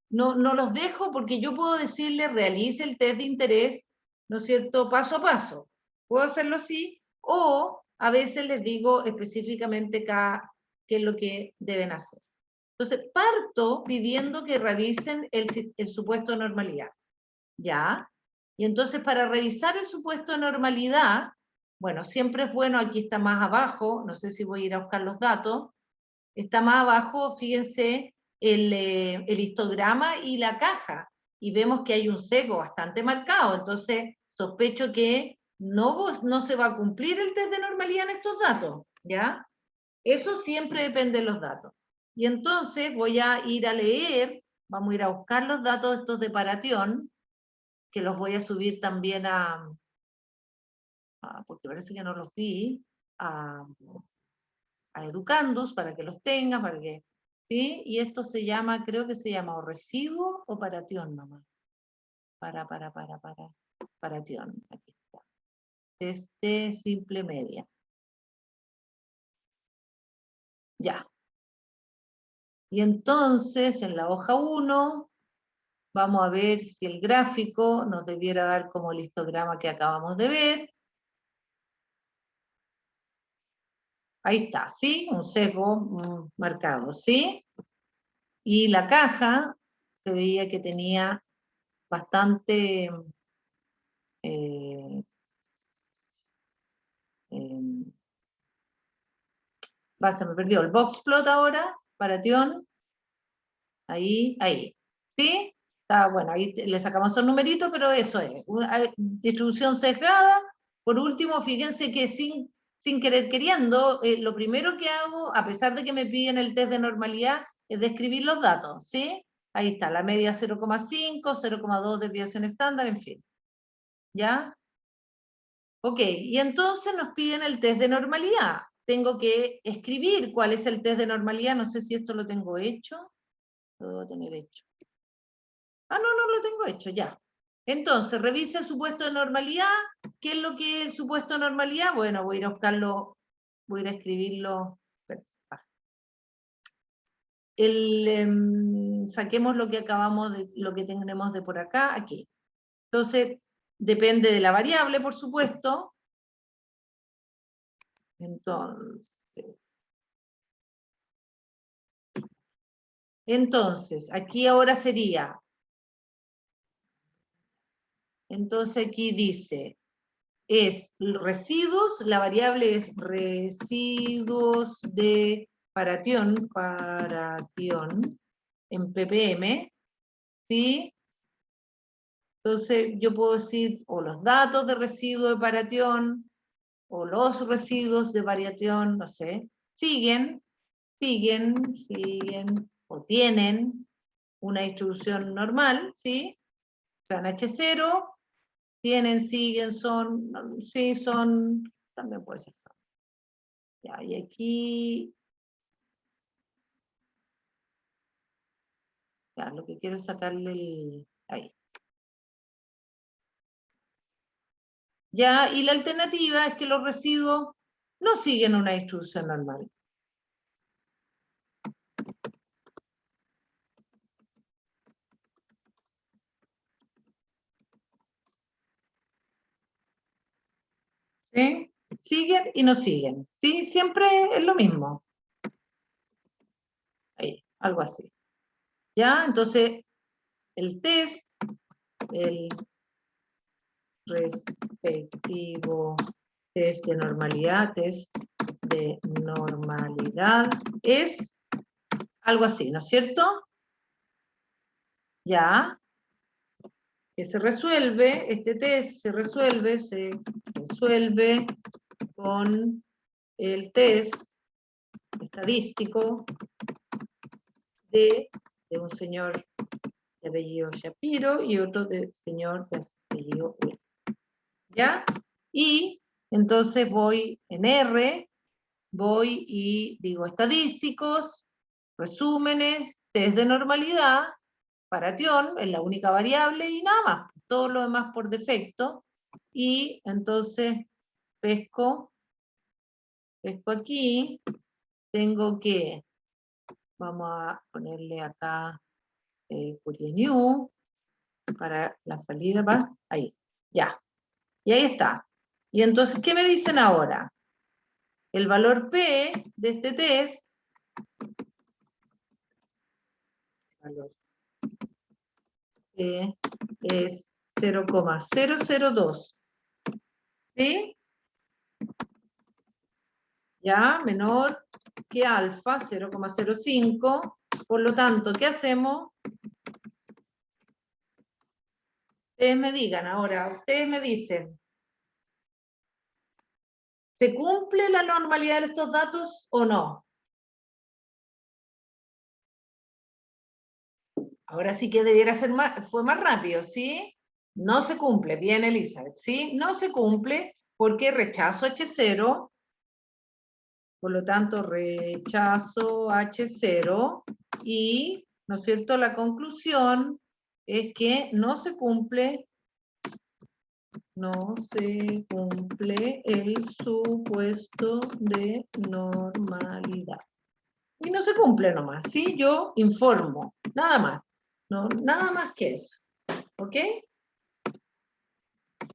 no los dejo porque yo puedo decirle realice el test de interés, ¿no es cierto?, paso a paso. Puedo hacerlo así, o a veces les digo específicamente qué es lo que deben hacer. Entonces, parto pidiendo que revisen el supuesto de normalidad. ¿Ya? Y entonces, para revisar el supuesto de normalidad, bueno, siempre es bueno, aquí está más abajo, no sé si voy a ir a buscar los datos, está más abajo, fíjense, el histograma y la caja, y vemos que hay un sesgo bastante marcado, entonces sospecho que no se va a cumplir el test de normalidad en estos datos, ¿ya? Eso siempre depende de los datos. Y entonces voy a ir a leer, vamos a ir a buscar los datos estos de Paratión, que los voy a subir también porque parece que no los vi, a Educandos, para que los tengan, ¿sí? Y esto se llama, creo que se llama o residuo o Paratión nomás. Paratión, aquí está. Simple media. Ya. Y entonces, en la hoja 1, vamos a ver si el gráfico nos debiera dar como el histograma que acabamos de ver. Ahí está, ¿sí? Un sesgo marcado, ¿sí? Y la caja se veía que tenía bastante se me perdió el box plot ahora, Paratión, ahí, ¿sí? Está bueno, ahí le sacamos esos numeritos, pero eso es, una distribución sesgada. Por último, fíjense que sin querer queriendo, lo primero que hago, a pesar de que me piden el test de normalidad, es describir los datos, ¿sí? Ahí está, la media 0,5, 0,2 desviación estándar, en fin. ¿Ya? Ok, y entonces nos piden el test de normalidad. Tengo que escribir cuál es el test de normalidad, no sé si esto lo tengo hecho. Lo debo tener hecho. No lo tengo hecho, ya. Entonces, revise el supuesto de normalidad. ¿Qué es lo que es el supuesto de normalidad? Bueno, voy a ir a buscarlo, voy a ir a escribirlo. Saquemos lo que lo que tenemos de por acá, aquí. Entonces, depende de la variable, por supuesto. Entonces, aquí ahora sería, entonces aquí dice, es residuos, la variable es residuos de Paratión en ppm, ¿sí? Entonces yo puedo decir o los datos de residuo de Paratión, o los residuos de Paratión, no sé, siguen, o tienen una distribución normal, ¿sí? O sea, en H0, tienen, siguen, son, sí, son, también puede ser. Ya, y aquí, ya, lo que quiero es sacarle ahí. Ya, y la alternativa es que los residuos no siguen una distribución normal. ¿Sí? Siguen y no siguen. ¿Sí? Siempre es lo mismo. Ahí, algo así. ¿Ya? Entonces, el test, el respectivo test de normalidad es Algo así, ¿no es cierto? Ya, que se resuelve, este test se resuelve con el test estadístico de un señor de apellido Shapiro y otro de señor de apellido Will. ¿Ya? Y entonces voy en R, voy y digo estadísticos, resúmenes, test de normalidad, Paration es la única variable y nada más, todo lo demás por defecto. Y entonces pesco aquí, tengo que, vamos a ponerle acá query new, para la salida, ¿va? Ahí, ya. Y ahí está. Y entonces, ¿qué me dicen ahora? El valor P de este test, valor P es 0,002. ¿Sí? Ya, menor que alfa, 0,05. Por lo tanto, ¿qué hacemos? Ustedes me digan ahora, ustedes me dicen, ¿se cumple la normalidad de estos datos o no? Ahora sí que debiera ser más, fue más rápido, ¿sí? No se cumple, bien Elizabeth, ¿sí? No se cumple porque rechazo H0, por lo tanto rechazo H0 y, ¿no es cierto?, la conclusión es que no se cumple el supuesto de normalidad. Y no se cumple nomás, ¿sí? Yo informo, nada más, no, nada más que eso, ¿ok?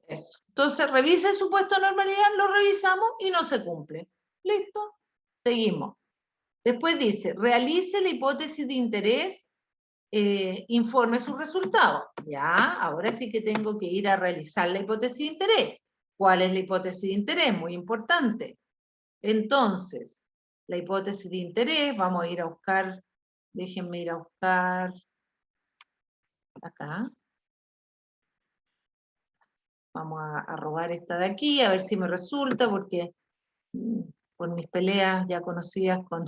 Eso. Entonces, revisa el supuesto de normalidad, lo revisamos y no se cumple. ¿Listo? Seguimos. Después dice, realice la hipótesis de interés, informe sus resultados. Ya, ahora sí que tengo que ir a realizar la hipótesis de interés. ¿Cuál es la hipótesis de interés? Muy importante. Entonces, la hipótesis de interés, vamos a ir a buscar, déjenme ir a buscar acá. Vamos a robar esta de aquí, a ver si me resulta, porque por mis peleas ya conocidas con...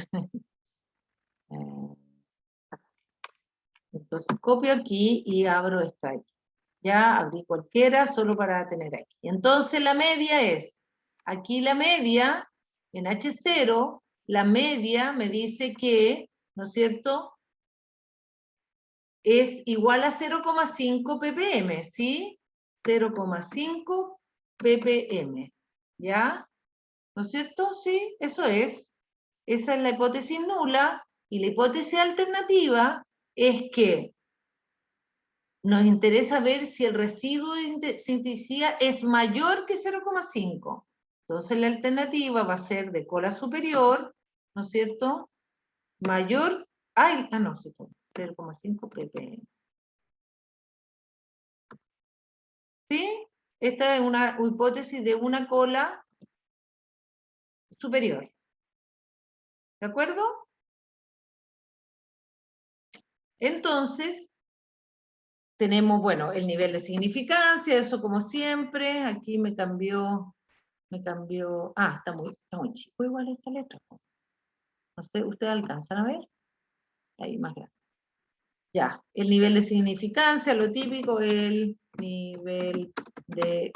entonces copio aquí y abro esta aquí. Ya abrí cualquiera solo para tener aquí. Entonces la media es, aquí la media, en H0, la media me dice que, ¿no es cierto?, es igual a 0,5 ppm, ¿sí? 0,5 ppm, ¿ya? ¿No es cierto? Sí, eso es. Esa es la hipótesis nula, y la hipótesis alternativa es que nos interesa ver si el residuo de cientificidad es mayor que 0,5. Entonces la alternativa va a ser de cola superior, ¿no es cierto? Mayor, no, 0,5 ppm. ¿Sí? Esta es una hipótesis de una cola superior. ¿De acuerdo? Entonces, tenemos, bueno, el nivel de significancia, eso como siempre, aquí me cambió, está muy chico igual esta letra. No sé, ¿ustedes alcanzan a ver? Ahí más grande. Ya, el nivel de significancia, lo típico, el nivel de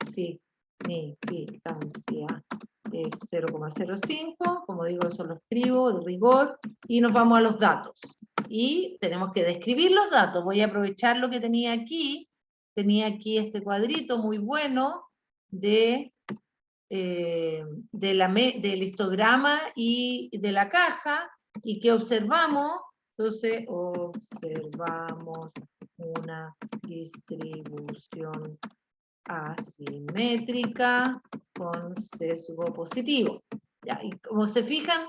significancia es 0,05, como digo, eso lo escribo, de rigor, y nos vamos a los datos. Y tenemos que describir los datos. Voy a aprovechar lo que tenía aquí este cuadrito muy bueno del histograma y de la caja, y que observamos. Entonces, observamos una distribución asimétrica con sesgo positivo. Ya, y como se fijan,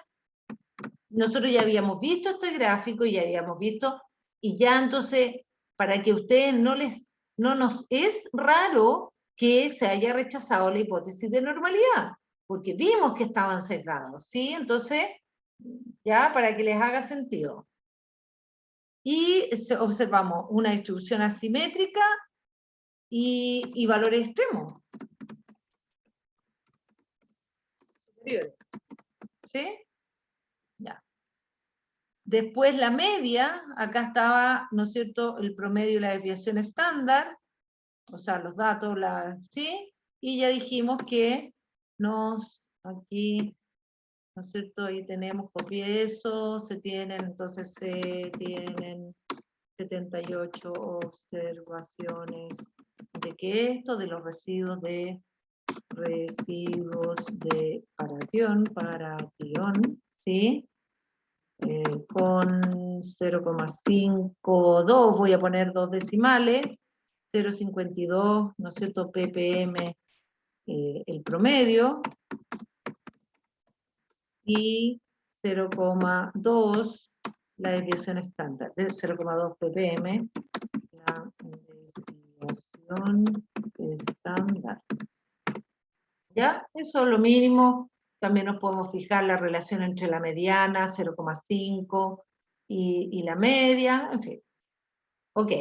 nosotros ya habíamos visto este gráfico, y ya habíamos visto, y ya entonces, para que ustedes no nos es raro que se haya rechazado la hipótesis de normalidad, porque vimos que estaban sesgados, ¿sí? Entonces, ¿Ya? Para que les haga sentido. Y observamos una distribución asimétrica y valores extremos. Superiores. ¿Sí? Ya. Después la media, acá estaba, ¿no es cierto?, el promedio y la desviación estándar, o sea, los datos, ¿sí? Y ya dijimos que aquí, ¿no es cierto?, ahí tenemos, copié eso, entonces se tienen 78 observaciones de que esto, de los residuos de paratión, ¿sí? Con 0,52, voy a poner 2 decimales, 0,52, ¿no es cierto?, ppm el promedio, y 0,2 la desviación estándar, de 0,2 ppm la desviación estándar. ¿Ya? Eso es lo mínimo. También nos podemos fijar la relación entre la mediana, 0,5, y la media, en fin. Ok.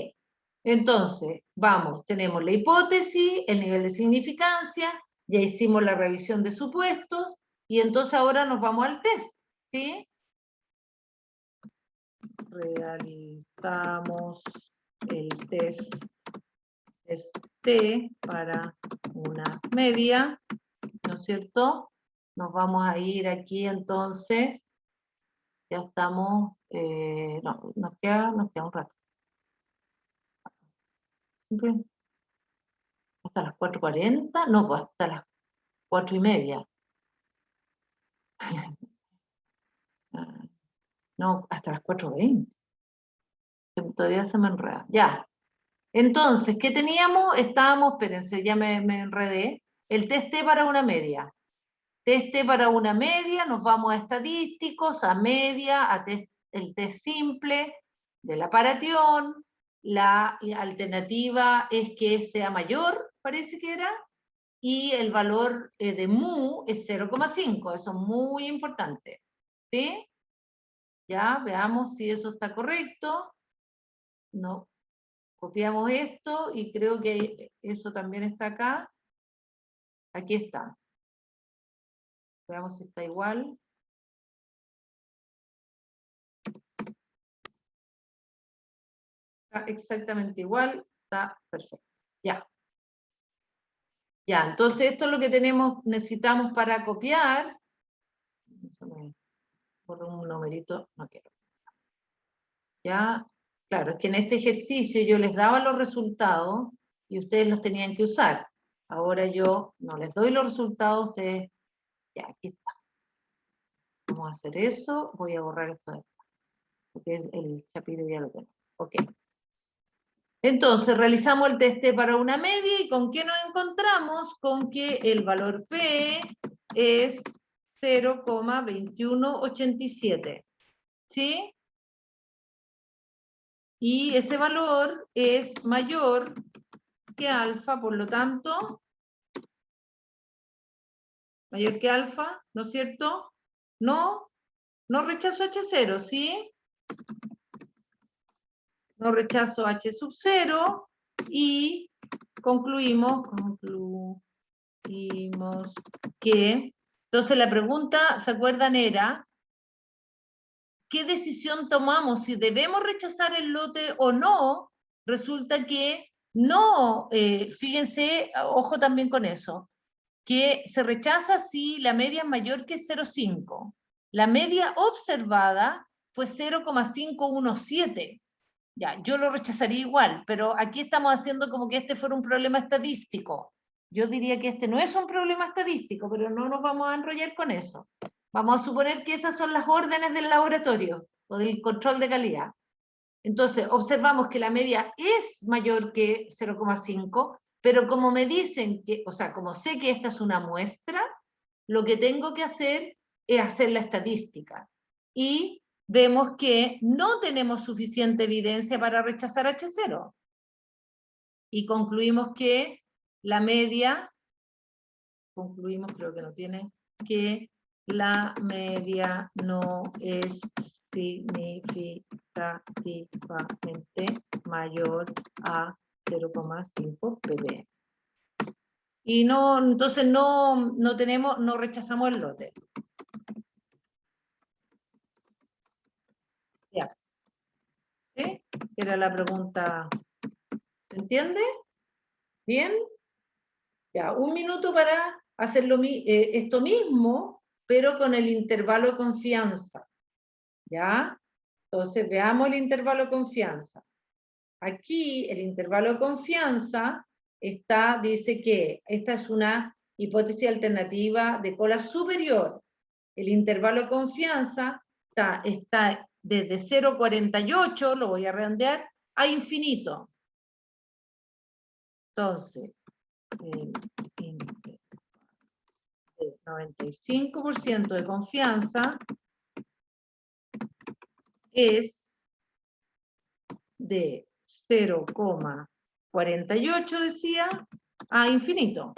Entonces, vamos, tenemos la hipótesis, el nivel de significancia, ya hicimos la revisión de supuestos, y entonces ahora nos vamos al test, ¿sí? Realizamos el test T para una media, ¿no es cierto? Nos vamos a ir aquí entonces, ya estamos, no, nos queda un rato. ¿Hasta las 4:40? No, pues hasta las 4:30. No, hasta las 4:20. Todavía se me enreda. Ya. Entonces, ¿qué teníamos? Estábamos, espérense, ya me enredé. El test T para una media. Test T para una media, nos vamos a estadísticos, a media, el test simple de la paratión. La alternativa es que sea mayor, parece que era, y el valor de mu es 0,5, eso es muy importante. ¿Sí? Ya, veamos si eso está correcto. No, copiamos esto y creo que eso también está acá. Aquí está. Veamos si está igual. Está exactamente igual, está perfecto. Ya. Ya, entonces esto es lo que necesitamos para copiar. Por un numerito, no quiero. Ya, claro, es que en este ejercicio yo les daba los resultados y ustedes los tenían que usar. Ahora yo no les doy los resultados, ustedes, ya, aquí está. Vamos a hacer eso, voy a borrar esto de acá, porque el chapiro ya lo tengo. Ok. Entonces, realizamos el test para una media, ¿y con qué nos encontramos? Con que el valor P es 0,2187. ¿Sí? Y ese valor es mayor que alfa, por lo tanto, mayor que alfa, ¿no es cierto? No rechazo H0, ¿sí? No rechazo H sub 0 y concluimos que, entonces la pregunta, ¿se acuerdan? Era, ¿qué decisión tomamos? Si debemos rechazar el lote o no. Resulta que no, fíjense, ojo también con eso, que se rechaza si la media es mayor que 0,5. La media observada fue 0,517. Ya, yo lo rechazaría igual, pero aquí estamos haciendo como que este fuera un problema estadístico. Yo diría que este no es un problema estadístico, pero no nos vamos a enrollar con eso. Vamos a suponer que esas son las órdenes del laboratorio o del control de calidad. Entonces, observamos que la media es mayor que 0,5, pero como me dicen que, o sea, como sé que esta es una muestra, lo que tengo que hacer es hacer la estadística. Y vemos que no tenemos suficiente evidencia para rechazar H0. Y concluimos que la media, creo que no tiene, que la media no es significativamente mayor a 0,5 ppm. Y no, entonces no rechazamos el lote. Ya. ¿Sí? Era la pregunta. ¿Se entiende? ¿Bien? Ya, un minuto para hacer esto mismo, pero con el intervalo de confianza. ¿Ya? Entonces, veamos el intervalo de confianza. Aquí, el intervalo de confianza dice que esta es una hipótesis alternativa de cola superior. El intervalo de confianza está desde 0,48, lo voy a redondear, a infinito. Entonces, el 95% de confianza es de 0,48, decía, a infinito.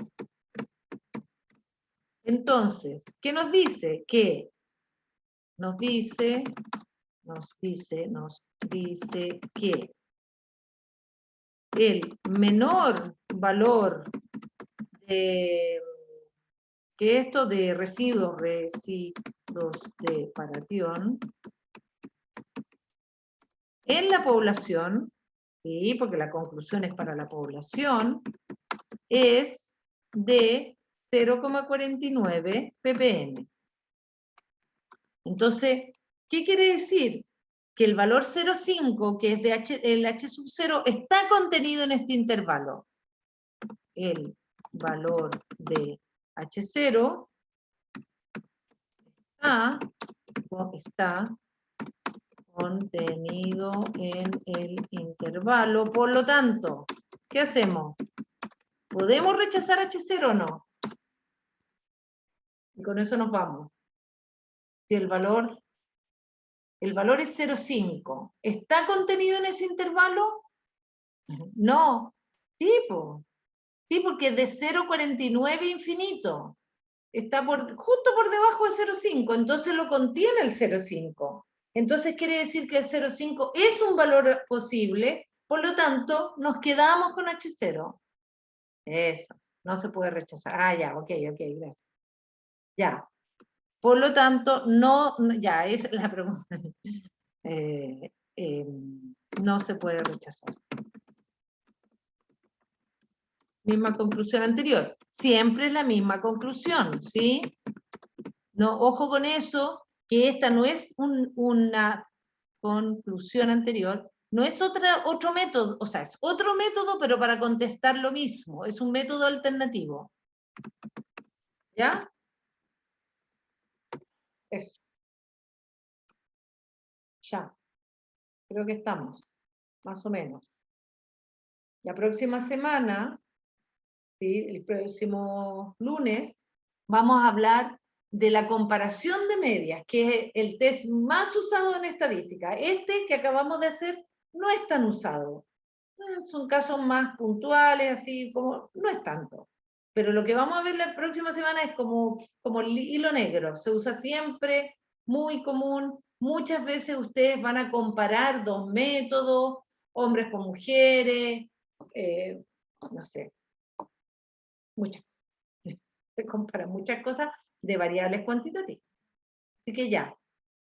Entonces, ¿qué nos dice? Que nos dice que el menor valor de que esto de residuos de paratión en la población, ¿sí? Porque la conclusión es para la población, es de 0,49 ppm. Entonces, ¿qué quiere decir? Que el valor 0,5, que es el H sub 0, está contenido en este intervalo. El valor de H0 está contenido en el intervalo. Por lo tanto, ¿qué hacemos? ¿Podemos rechazar H0 o no? Y con eso nos vamos. Si el valor es 0,5, ¿está contenido en ese intervalo? No. Tipo. Sí, porque es de 0,49 infinito. Está justo por debajo de 0,5, entonces lo contiene el 0,5. Entonces quiere decir que el 0,5 es un valor posible, por lo tanto, nos quedamos con H0. Eso, no se puede rechazar. Ah, ya, ok, gracias. Ya. Por lo tanto, ya, esa es la pregunta. No se puede rechazar. Misma conclusión anterior. Siempre es la misma conclusión, ¿sí? No, ojo con eso, que esta no es una conclusión anterior, no es otro método, o sea, es otro método, pero para contestar lo mismo, es un método alternativo. ¿Ya? Eso. Ya. Creo que estamos, más o menos. La próxima semana, ¿sí? El próximo lunes, vamos a hablar de la comparación de medias, que es el test más usado en estadística. Este que acabamos de hacer no es tan usado. Son casos más puntuales, así como, no es tanto. Pero lo que vamos a ver la próxima semana es como hilo negro. Se usa siempre, muy común. Muchas veces ustedes van a comparar dos métodos, hombres con mujeres, no sé, muchas. Se comparan muchas cosas de variables cuantitativas. Así que ya,